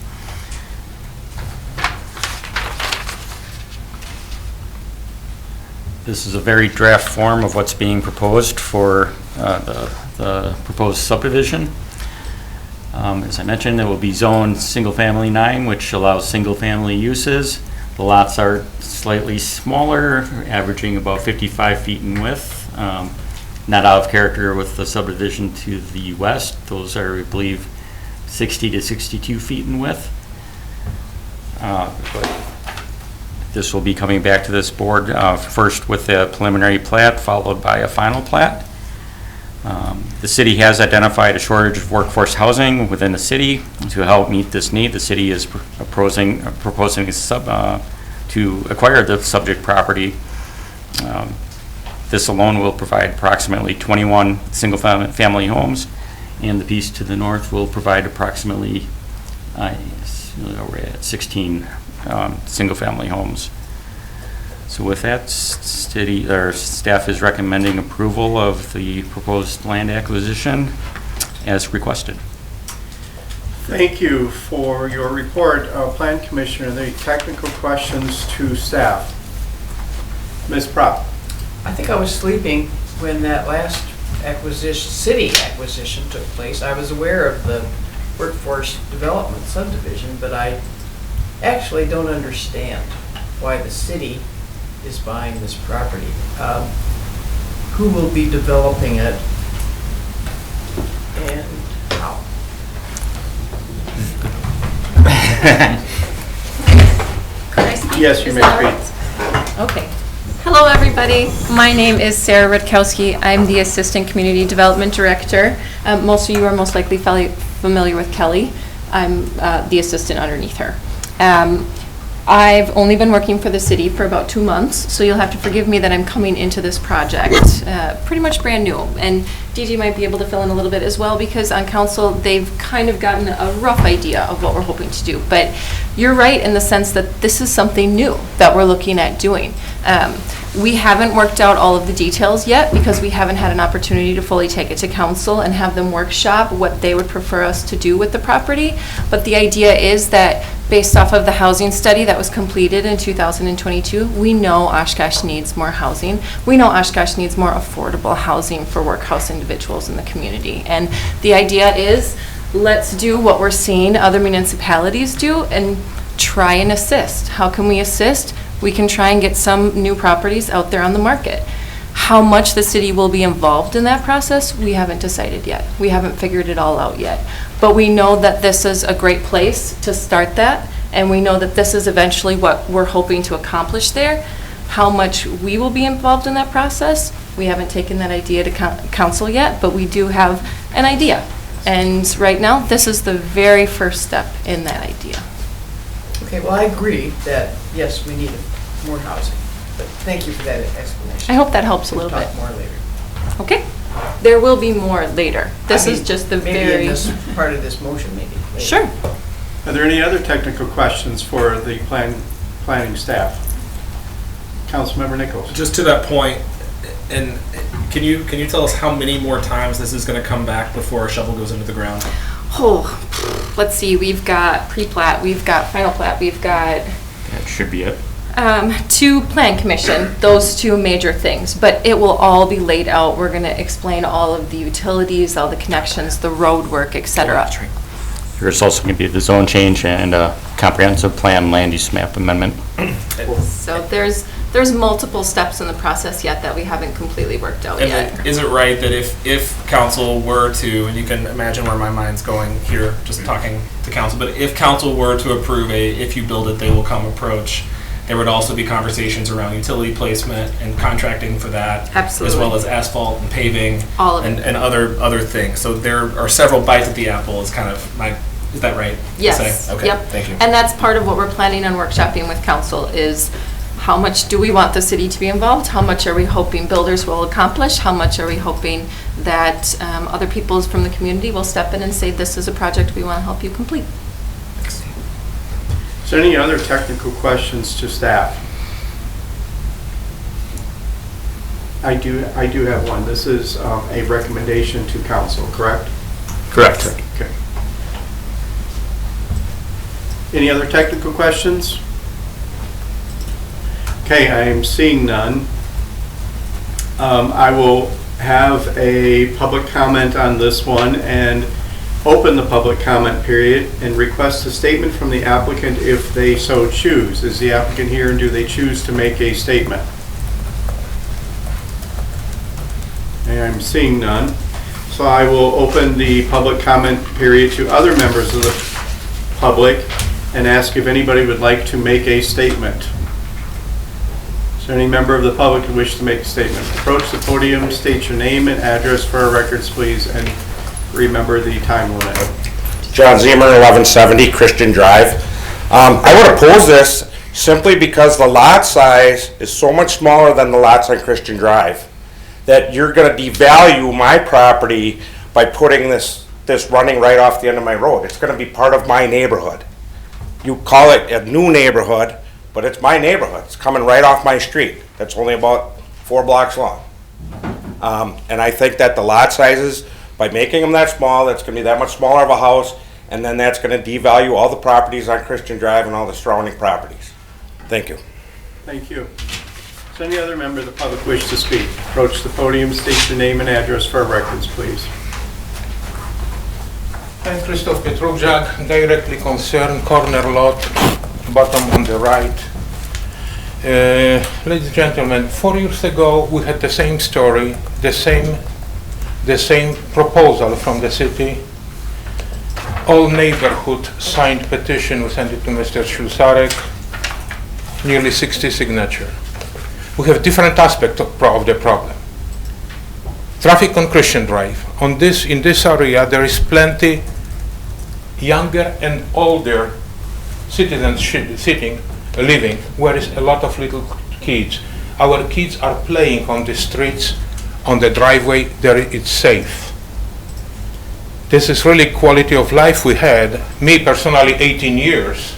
This is a very draft form of what's being proposed for the proposed subdivision. As I mentioned, it will be zoned single-family 9, which allows single-family uses. The lots are slightly smaller, averaging about 55 feet in width. Not out of character with the subdivision to the west. Those are, I believe, 60 to 62 feet in width. But this will be coming back to this board first with a preliminary plat, followed by a final plat. The city has identified a shortage of workforce housing within the city. To help meet this need, the city is proposing to acquire the subject property. This alone will provide approximately 21 single-family homes, and the piece to the north will provide approximately we're at 16 single-family homes. So with that, staff is recommending approval of the proposed land acquisition as requested. Thank you for your report. Plan Commissioner, any technical questions to staff? Ms. Prop. I think I was sleeping when that last city acquisition took place. I was aware of the workforce development subdivision, but I actually don't understand why the city is buying this property. who will be developing it, and how? Could I speak? Yes, you Is may that speak. all right? Okay. Hello, everybody. My name is Sarah Rutkowski. I'm the Assistant Community Development Director. Most of you are most likely familiar with Kelly. I'm the assistant underneath her. I've only been working for the city for about 2 months, so you'll have to forgive me that I'm coming into this project pretty much brand new. And DG might be able to fill in a little bit as well, because on council, they've kind of gotten a rough idea of what we're hoping to do. But you're right in the sense that this is something new that we're looking at doing. We haven't worked out all of the details yet because we haven't had an opportunity to fully take it to council and have them workshop what they would prefer us to do with the property. But the idea is that based off of the housing study that was completed in 2022, we know Oshkosh needs more housing. We know Oshkosh needs more affordable housing for workhouse individuals in the community. And the idea is, let's do what we're seeing other municipalities do and try and assist. How can we assist? We can try and get some new properties out there on the market. How much the city will be involved in that process, we haven't decided yet. We haven't figured it all out yet. But we know that this is a great place to start that, and we know that this is eventually what we're hoping to accomplish there. How much we will be involved in that process, we haven't taken that idea to council yet, but we do have an idea. And right now, this is the very first step in that idea. Okay, well, I agree that, yes, we need more housing, but thank you for that explanation. I hope that helps a We'll little talk bit. more later. Okay? There will be more later. This I is mean, just the maybe very... in this part of this motion, maybe. later. Sure. Are there any other technical questions for the planning staff? Councilmember Nichols. Just to that point, and can you tell us how many more times this is going to come back before a shovel goes into the ground? Oh, let's see, we've got pre-plat, we've got final plat, we've got That should be it. to plan commission, those two major things, but it will all be laid out. We're gonna explain all of the utilities, all the connections, the road work, et cetera. There's also going to be the zone change and a comprehensive plan land use map amendment. So there's multiple steps in the process yet that we haven't completely worked out And yet. then, is it right that if council were to, and you can imagine where my mind's going here, just talking to council, but if council were to approve if you build it, they will come approach, there would also be conversations around utility placement and contracting for that. Absolutely. As well as asphalt and paving. All of it. And other things. So there are several bites at the apple is kind of is that right? to Yes, say? Okay, yep. thank you. And that's part of what we're planning on workshopping with council is how much do we want the city to be involved? How much are we hoping builders will accomplish? How much are we hoping that other people from the community will step in and say, this is a project we want to help you complete? Is there any other technical questions to staff? I do have one. This is a recommendation to council, correct? Correct. Okay. Any other technical questions? Okay, I am seeing none. I will have a public comment on this one and open the public comment period and request a statement from the applicant if they so choose. Is the applicant here and do they choose to make a statement? And I'm seeing none. So I will open the public comment period to other members of the public and ask if anybody would like to make a statement. Is there any member of the public who wish to make a statement? Approach the podium, state your name and address for our records, please, and remember the time limit. John Zemer, 1170 Christian Drive. I would oppose this simply because the lot size is so much smaller than the lots on Christian Drive that you're going to devalue my property by putting this running right off the end of my road. It's going to be part of my neighborhood. You call it a new neighborhood, but it's my neighborhood. It's coming right off my street. That's only about 4 blocks long. And I think that the lot sizes, by making them that small, that's going to be that much smaller of a house, and then that's going to devalue all the properties on Christian Drive and all the surrounding properties. Thank you. Thank you. Does any other member of the public wish to speak? Approach the podium, state your name and address for our records, please. I'm Christoph Petrugiak, directly concerned, corner lot, bottom on the right. Ladies and gentlemen, 4 years ago we had the same story, the same proposal from the city. All neighborhood signed petition, we sent it to Mr. Shulsarek, nearly 60 signature. We have different aspect of the problem. Traffic on Christian Drive. In this area there is plenty younger and older citizens living, where is a lot of little kids. Our kids are playing on the streets, on the driveway, there it's safe. This is really quality of life we had. Me personally, 18 years,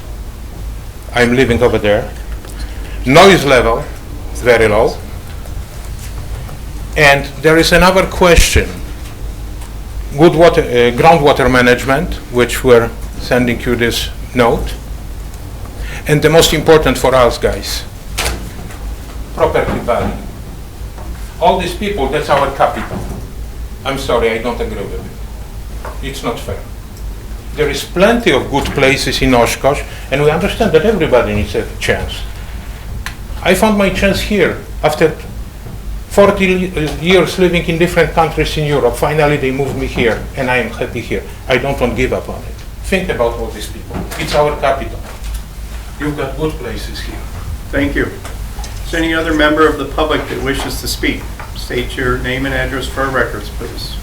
I'm living over there. Noise level, very low. And there is another question. Good water, groundwater management, which we're sending you this note. And the most important for us guys, property value. All these people, that's our capital. I'm sorry, I don't agree with it. It's not fair. There is plenty of good places in Oshkosh, and we understand that everybody needs a chance. I found my chance here after 40 years living in different countries in Europe. Finally, they moved me here, and I am happy here. I don't want to give up on it. Think about all these people. It's our capital. You've got good places here. Thank you. Is there any other member of the public that wishes to speak? State your name and address for our records, please.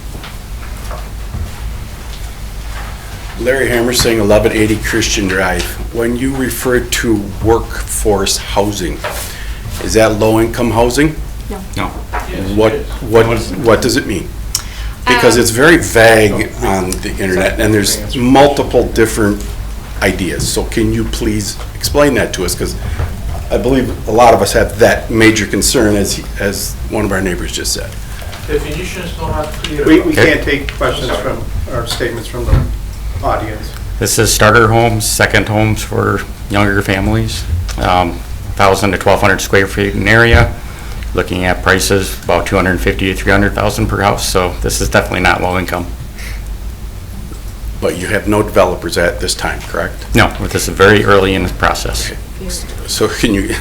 Larry Hammersing, 1180 Christian Drive. When you refer to workforce housing, is that low-income housing? No. What does it mean? Because it's very vague on the internet, and there's multiple different ideas. So can you please explain that to us? Because I believe a lot of us have that major concern, as one of our neighbors just said. Definitions not clear. We can't take questions from, or statements from the audience. This is starter homes, second homes for younger families, 1,000 to 1,200 square feet in area. Looking at prices about 250 to 300,000 per house. So this is definitely not low income. But you have no developers at this time, correct? No, this is very early in the process. Okay. So can you,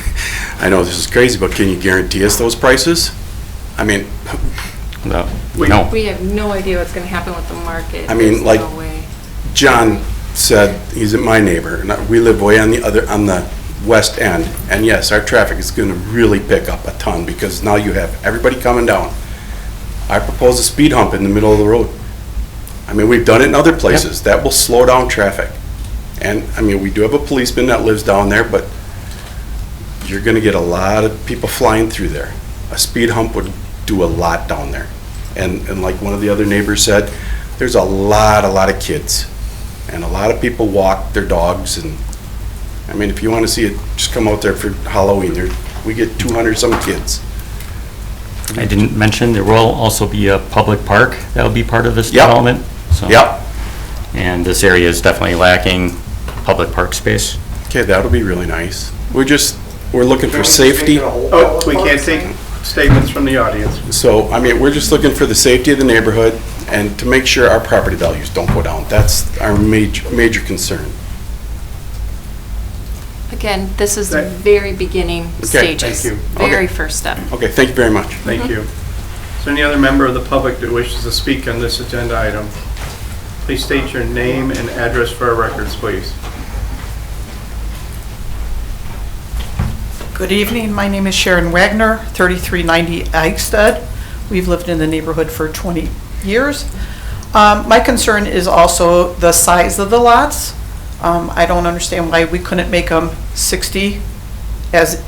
I know this is crazy, but can you guarantee us those prices? I mean, no. We have no idea what's going to happen with the market. I mean, There's like no way. John said, he's my neighbor, and we live way on the west end, and yes, our traffic is going to really pick up a ton because now you have everybody coming down. I propose a speed hump in the middle of the road. I mean, we've done it in other places. That will slow down traffic. And I mean, we do have a policeman that lives down there, but you're going to get a lot of people flying through there. A speed hump would do a lot down there. And like one of the other neighbors said, there's a lot of kids, and a lot of people walk their dogs. And I mean, if you want to see it, just come out there for Halloween. We get 200 some kids. I didn't mention there will also be a public park that will be part of this development. So, yep. And this area is definitely lacking public park space. Okay, that'll be really nice. We're looking for safety. Oh, we can't take statements from the audience. So, I mean, we're just looking for the safety of the neighborhood and to make sure our property values don't go down. That's our major concern. Again, this is the very beginning stages. Thank you. Very first step. Okay, thank you very much. Thank you. Is there any other member of the public that wishes to speak on this agenda item? Please state your name and address for our records, please. Good evening. My name is Sharon Wagner, 3390 Eichstätt. We've lived in the neighborhood for 20 years. My concern is also the size of the lots. I don't understand why we couldn't make them 60 as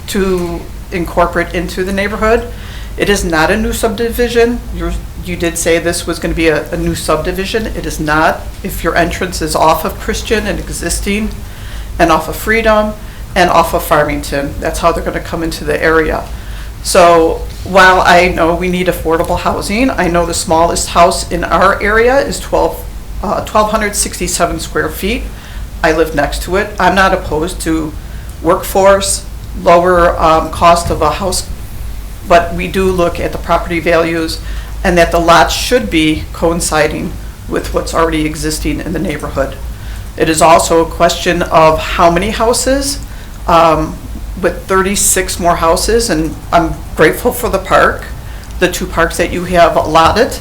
to incorporate into the neighborhood. It is not a new subdivision. You did say this was going to be a new subdivision. It is not. If your entrance is off of Christian and existing, and off of Freedom, and off of Farmington, that's how they're going to come into the area. So while I know we need affordable housing, I know the smallest house in our area is 1,267 square feet. I live next to it. I'm not opposed to workforce, lower cost of a house, but we do look at the property values and that the lots should be coinciding with what's already existing in the neighborhood. It is also a question of how many houses. with 36 more houses, and I'm grateful for the park, the 2 parks that you have allotted.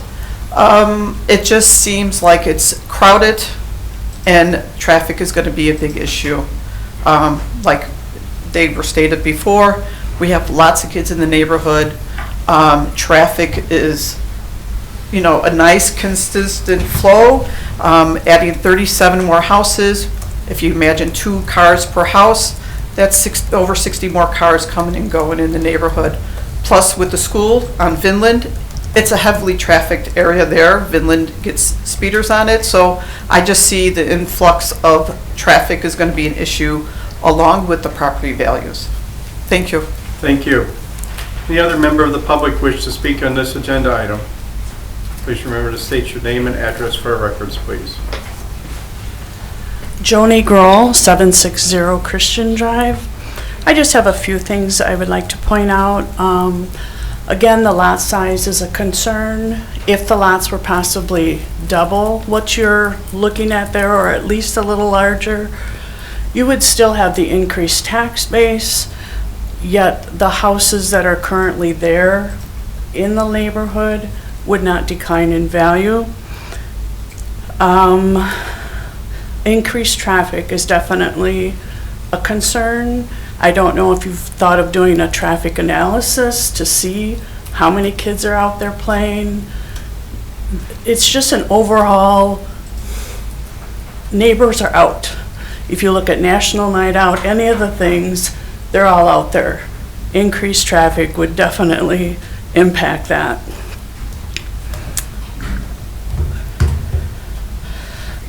It just seems like it's crowded and traffic is going to be a big issue. Like they were stated before, we have lots of kids in the neighborhood. Traffic is, you know, a nice consistent flow. Adding 37 more houses, if you imagine 2 cars per house, that's over 60 more cars coming and going in the neighborhood. Plus with the school on Vinland, it's a heavily trafficked area there. Vinland gets speeders on it, so I just see the influx of traffic is going to be an issue along with the property values. Thank you. Thank you. Any other member of the public wish to speak on this agenda item? Please remember to state your name and address for our records, please. Joni Grohl, 760 Christian Drive. I just have a few things I would like to point out. Again, the lot size is a concern. If the lots were possibly double what you're looking at there, or at least a little larger, you would still have the increased tax base, yet the houses that are currently there in the neighborhood would not decline in value. Increased traffic is definitely a concern. I don't know if you've thought of doing a traffic analysis to see how many kids are out there playing. It's just an overall, neighbors are out. If you look at National Night Out, any of the things, they're all out there. Increased traffic would definitely impact that.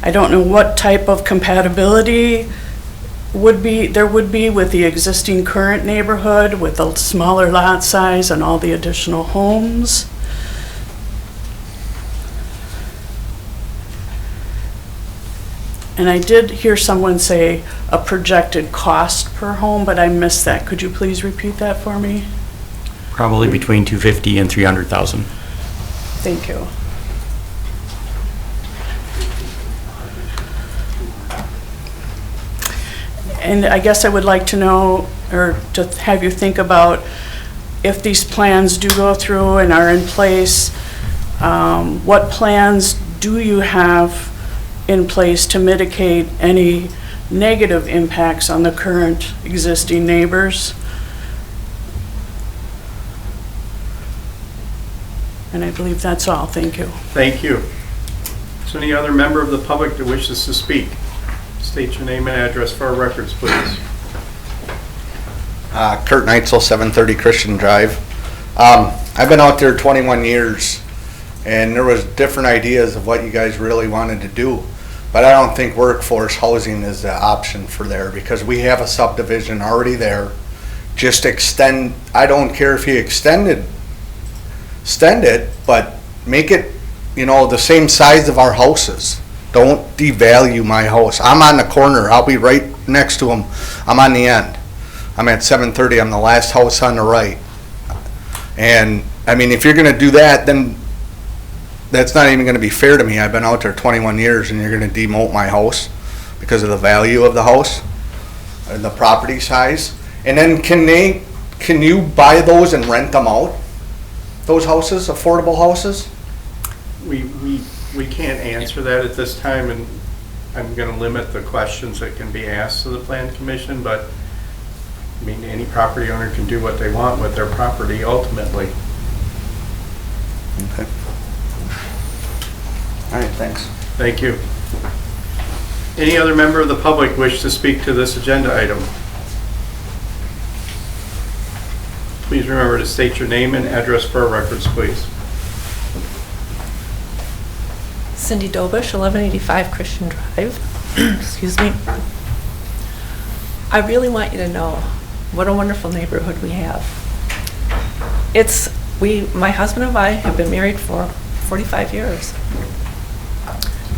I don't know what type of compatibility there would be with the existing current neighborhood with a smaller lot size and all the additional homes. And I did hear someone say a projected cost per home, but I missed that. Could you please repeat that for me? Probably between 250 and 300,000. Thank you. And I guess I would like to know, or to have you think about, if these plans do go through and are in place, what plans do you have in place to mitigate any negative impacts on the current existing neighbors? And I believe that's all. Thank you. Thank you. Is there any other member of the public that wishes to speak? State your name and address for our records, please. Kurt Neitzel, 730 Christian Drive. I've been out there 21 years, and there was different ideas of what you guys really wanted to do, but I don't think workforce housing is the option for there, because we have a subdivision already there. Just extend, I don't care if you extend it, but make it, you know, the same size of our houses. Don't devalue my house. I'm on the corner. I'll be right next to them. I'm on the end. I'm at 730. I'm the last house on the right. And I mean, if you're going to do that, then that's not even going to be fair to me. I've been out there 21 years, and you're going to demote my house because of the value of the house and the property size. And then can you buy those and rent them out? Those houses, affordable houses? We can't answer that at this time, and I'm going to limit the questions that can be asked to the Plan Commission, but I mean, any property owner can do what they want with their property ultimately. Okay. All right, thanks. Thank you. Any other member of the public wish to speak to this agenda item? Please remember to state your name and address for our records, please. Cindy Dobish, 1185 Christian Drive. Excuse me. I really want you to know what a wonderful neighborhood we have. My husband and I have been married for 45 years.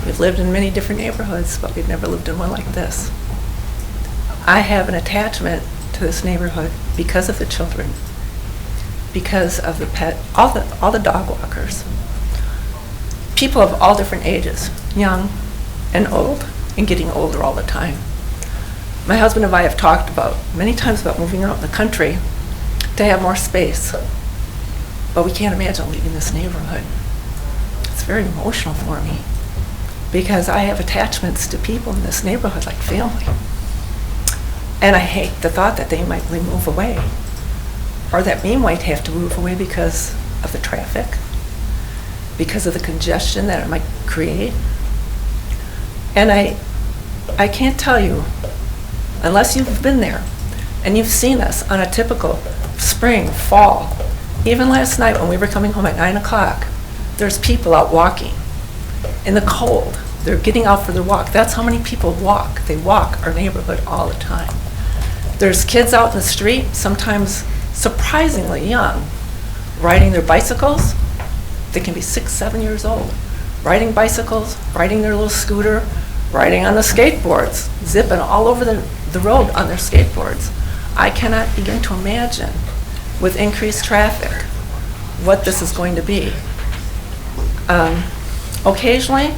We've lived in many different neighborhoods, but we've never lived in one like this. I have an attachment to this neighborhood because of the children, because of the pet, all the dog walkers. People of all different ages, young and old, and getting older all the time. My husband and I have talked about, many times about moving out in the country to have more space. But we can't imagine leaving this neighborhood. It's very emotional for me because I have attachments to people in this neighborhood like family. And I hate the thought that they might move away or that we might have to move away because of the traffic, because of the congestion that it might create. And I can't tell you, unless you've been there and you've seen us on a typical spring, fall, even last night when we were coming home at 9 o'clock, there's people out walking in the cold. They're getting out for their walk. That's how many people walk. They walk our neighborhood all the time. There's kids out in the street, sometimes surprisingly young, riding their bicycles. They can be 6, 7 years old, riding bicycles, riding their little scooter, riding on the skateboards, zipping all over the road on their skateboards. I cannot begin to imagine, with increased traffic, what this is going to be. Occasionally,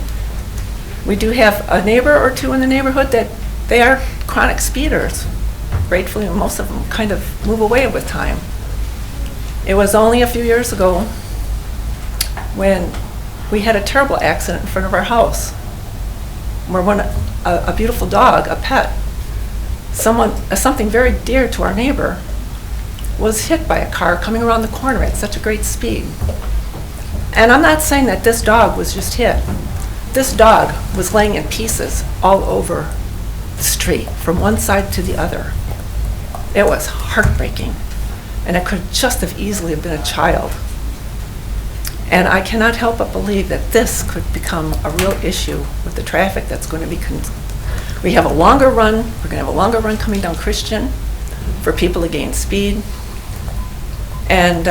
we do have a neighbor or two in the neighborhood that they are chronic speeders. Gratefully, most of them kind of move away with time. It was only a few years ago when we had a terrible accident in front of our house where a beautiful dog, a pet, something very dear to our neighbor, was hit by a car coming around the corner at such a great speed. And I'm not saying that this dog was just hit. This dog was laying in pieces all over the street, from one side to the other. It was heartbreaking, and it could just have easily have been a child. And I cannot help but believe that this could become a real issue with the traffic that's going to be. We have a longer run. We're going to have a longer run coming down Christian for people to gain speed. And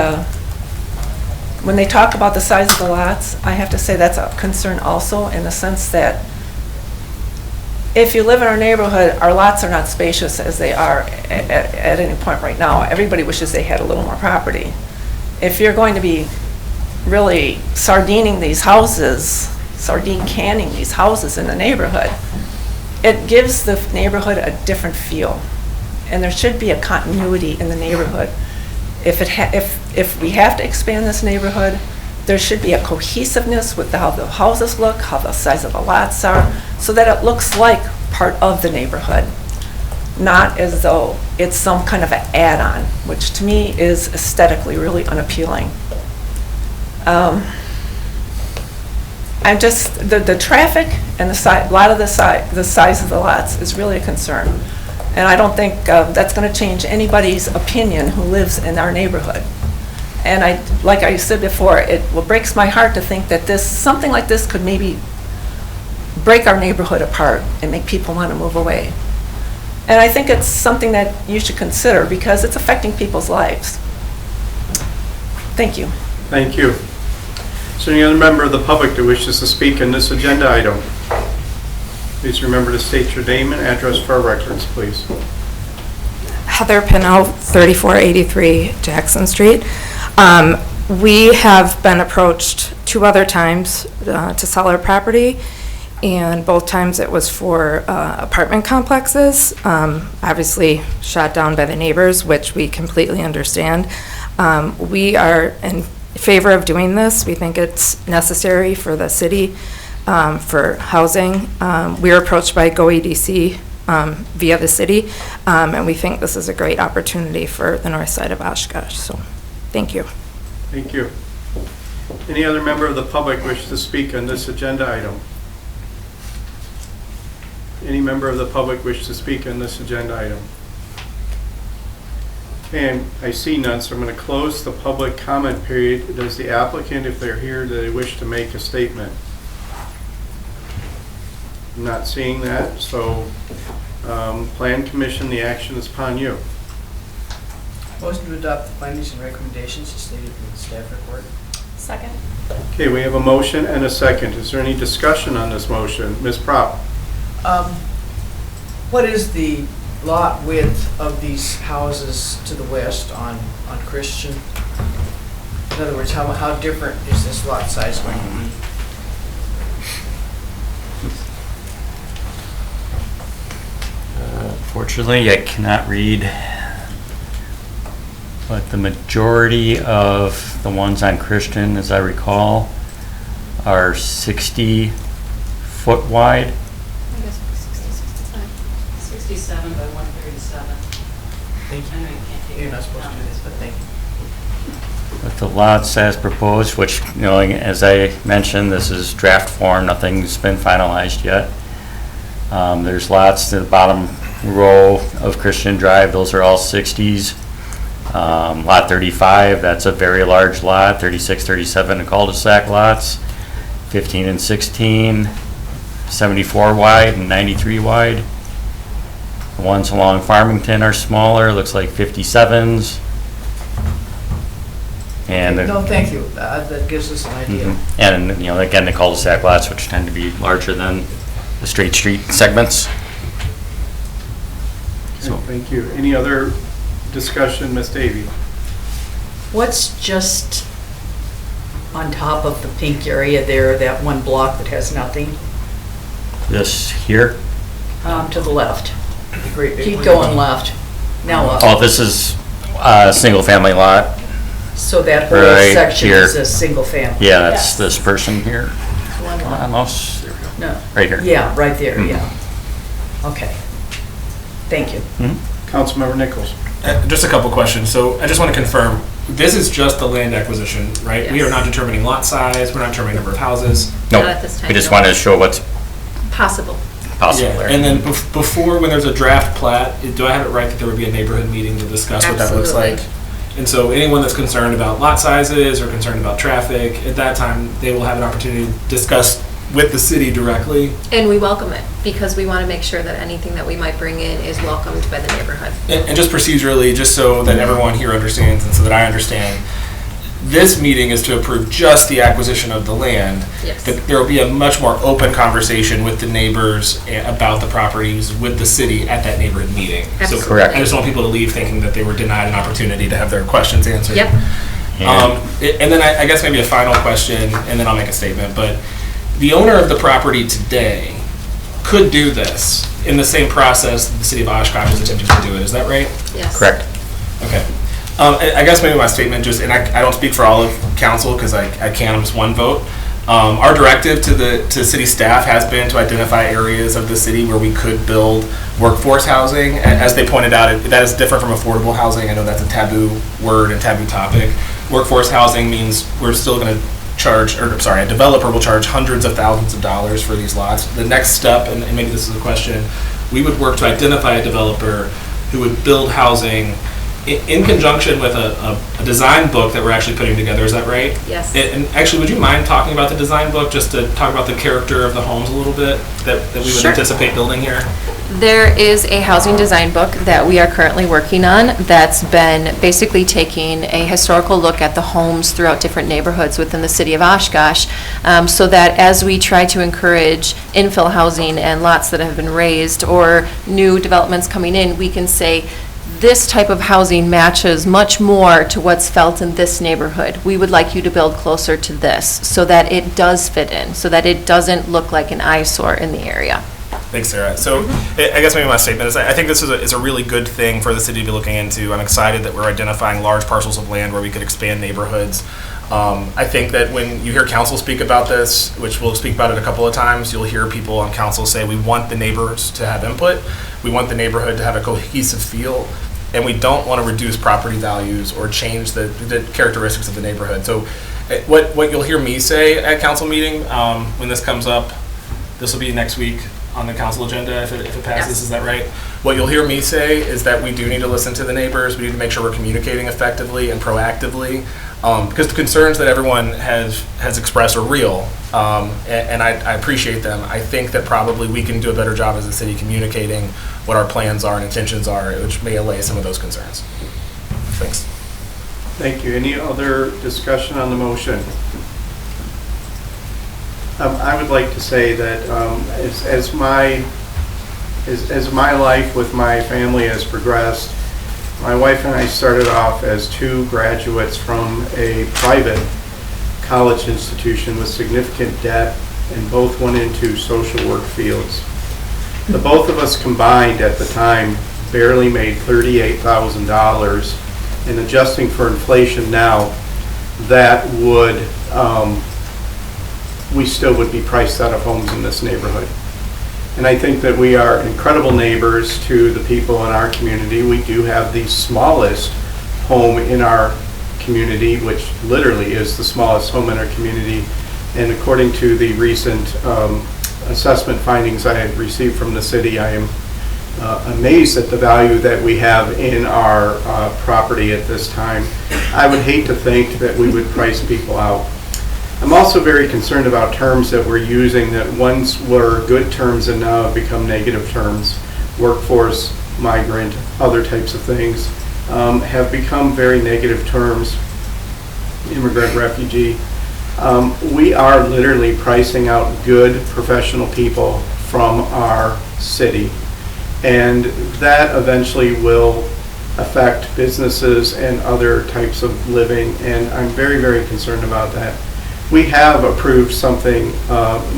when they talk about the size of the lots, I have to say that's a concern also, in the sense that if you live in our neighborhood, our lots are not spacious as they are at any point right now. Everybody wishes they had a little more property. If you're going to be really sardining these houses, sardine canning these houses in the neighborhood, it gives the neighborhood a different feel. And there should be a continuity in the neighborhood. If we have to expand this neighborhood, there should be a cohesiveness with how the houses look, how the size of the lots are, so that it looks like part of the neighborhood, not as though it's some kind of an add-on, which to me is aesthetically really unappealing. I'm just, the traffic and a lot of the size of the lots is really a concern. And I don't think that's going to change anybody's opinion who lives in our neighborhood. And like I said before, it breaks my heart to think that something like this could maybe break our neighborhood apart and make people want to move away. And I think it's something that you should consider because it's affecting people's lives. Thank you. Thank you. Is there any other member of the public that wishes to speak on this agenda item? Please remember to state your name and address for our records, please. Heather Pinnell, 3483 Jackson Street. We have been approached 2 other times to sell our property, and both times it was for apartment complexes, obviously shot down by the neighbors, which we completely understand. We are in favor of doing this. We think it's necessary for the city for housing. We were approached by GoEDC via the city, and we think this is a great opportunity for the north side of Oshkosh. So, thank you. Thank you. Any other member of the public wish to speak on this agenda item? Any member of the public wish to speak on this agenda item? Okay, I see none, so I'm going to close the public comment period. Does the applicant, if they're here, do they wish to make a statement? I'm not seeing that, so Plan Commission, the action is upon you. Motion to adopt the findings and recommendations as stated in the staff report. Second. Okay, we have a motion and a second. Is there any discussion on this motion? Ms. Propp? What is the lot width of these houses to the west on Christian? In other words, how different is this lot size going to be? Unfortunately, I cannot read, but the majority of the ones on Christian, as I recall, are 60 foot wide. I guess 60, 65. 67 by 137. Thank you. I know you can't take You're not supposed to do this, but thank you. But the lots as proposed, which, you know, as I mentioned, this is draft form, nothing's been finalized yet. There's lots to the bottom row of Christian Drive, those are all 60s. Lot 35, that's a very large lot, 36, 37 cul-de-sac lots, 15 and 16, 74 wide and 93 wide. The ones along Farmington are smaller, looks like 57s. And No, thank you. That gives us an idea. And, you know, again, the cul-de-sac lots, which tend to be larger than the straight street segments. So, thank you. Any other discussion, Ms. Davy? What's just on top of the pink area there, that one block that has nothing? This here? To the left. Great big Keep one. going left. Now up. Oh, this is a single-family lot. So that whole Right section here. is a single family? Yeah, that's this person here. One lot. Almost, there we go. No. Right here. Yeah, right there, Mhm. yeah. Okay. Thank you. Councilmember Nichols. Just a couple questions. So I just want to confirm, this is just the land acquisition, right? We are not determining lot size, we're not determining number of houses. No, Not at this time, we just no. wanted to show what's Possible. possible Yeah, there. and then before, when there's a draft plat, do I have it right that there would be a neighborhood meeting to discuss what that looks Absolutely. like? And so anyone that's concerned about lot sizes or concerned about traffic, at that time, they will have an opportunity to discuss with the city directly. And we welcome it, because we want to make sure that anything that we might bring in is welcomed by the neighborhood. And just procedurally, just so that everyone here understands and so that I understand, this meeting is to approve just the acquisition of the land. Yes. But there will be a much more open conversation with the neighbors about the properties with the city at that neighborhood meeting. So Absolutely. Correct. I just want people to leave thinking that they were denied an opportunity to have their questions answered. Yep. And then I guess maybe a final question, and then I'll make a statement, but the owner of the property today could do this in the same process that the city of Oshkosh is attempting to do it, is that right? Yes. Correct. Okay. I guess maybe my statement just, and I don't speak for all of council because I can't, I'm just one vote. Our directive to city staff has been to identify areas of the city where we could build workforce housing. As they pointed out, that is different from affordable housing. I know that's a taboo word and taboo topic. Workforce housing means we're still going to charge, or sorry, a developer will charge hundreds of thousands of dollars for these lots. The next step, and maybe this is a question, we would work to identify a developer who would build housing in conjunction with a design book that we're actually putting together. Is that right? Yes. And actually, would you mind talking about the design book, just to talk about the character of the homes a little bit that we would Sure. anticipate building here? There is a housing design book that we are currently working on that's been basically taking a historical look at the homes throughout different neighborhoods within the city of Oshkosh, so that as we try to encourage infill housing and lots that have been raised or new developments coming in, we can say, this type of housing matches much more to what's felt in this neighborhood. We would like you to build closer to this so that it does fit in, so that it doesn't look like an eyesore in the area. Thanks, Sarah. So I guess maybe my statement is I think this is a really good thing for the city to be looking into. I'm excited that we're identifying large parcels of land where we could expand neighborhoods. I think that when you hear council speak about this, which we'll speak about it a couple of times, you'll hear people on council say we want the neighbors to have input, we want the neighborhood to have a cohesive feel, and we don't want to reduce property values or change the characteristics of the neighborhood. So what you'll hear me say at council meeting when this comes up, this will be next week on the council agenda if it passes, Yes. is that right? What you'll hear me say is that we do need to listen to the neighbors, we need to make sure we're communicating effectively and proactively, because the concerns that everyone has expressed are real, and I appreciate them. I think that probably we can do a better job as a city communicating what our plans are and intentions are, which may allay some of those concerns. Thanks. Thank you. Any other discussion on the motion? I would like to say that as my life with my family has progressed, my wife and I started off as two graduates from a private college institution with significant debt, and both went into social work fields. The both of us combined at the time barely made $38,000, and adjusting for inflation now, that would, we still would be priced out of homes in this neighborhood. And I think that we are incredible neighbors to the people in our community. We do have the smallest home in our community, which literally is the smallest home in our community. And according to the recent assessment findings I had received from the city, I am amazed at the value that we have in our property at this time. I would hate to think that we would price people out. I'm also very concerned about terms that we're using that once were good terms and now have become negative terms. Workforce, migrant, other types of things have become very negative terms. Immigrant, refugee. We are literally pricing out good professional people from our city, and that eventually will affect businesses and other types of living, and I'm very, very concerned about that. We have approved something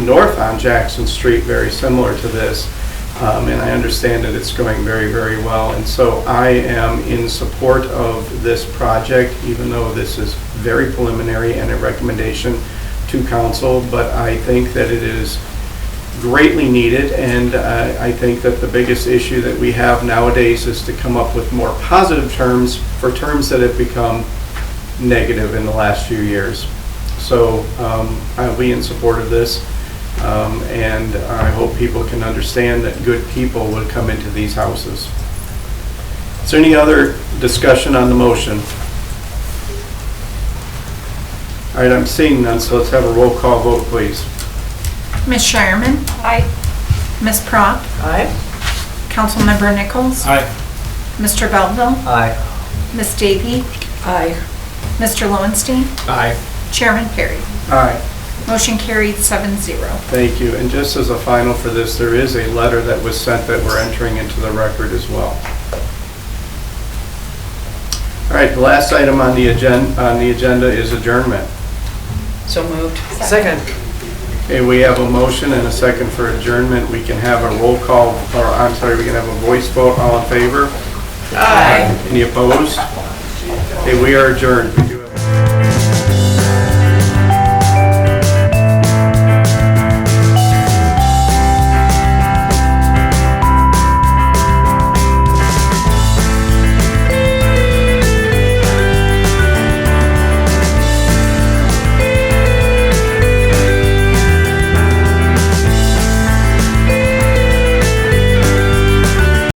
north on Jackson Street very similar to this, and I understand that it's going very, very well, and so I am in support of this project, even though this is very preliminary and a recommendation to council, but I think that it is greatly needed, and I think that the biggest issue that we have nowadays is to come up with more positive terms for terms that have become negative in the last few years. So I'll be in support of this, and I hope people can understand that good people would come into these houses. Is there any other discussion on the motion? All right, I'm seeing none, so let's have a roll call vote, please. Ms. Shireman? Aye. Ms. Prop? Aye. Councilmember Nichols? Aye. Mr. Belville? Aye. Ms. Davy? Aye. Mr. Lowenstein? Aye. Chairman Perry? Aye. Motion carried 7-0. Thank you. And just as a final for this, there is a letter that was sent that we're entering into the record as well. All right, the last item on the agenda is adjournment. So moved. Second. Okay, we have a motion and a second for adjournment. We can have a roll call, or I'm sorry, we can have a voice vote. All in favor? Aye. Any opposed? Okay, we are adjourned.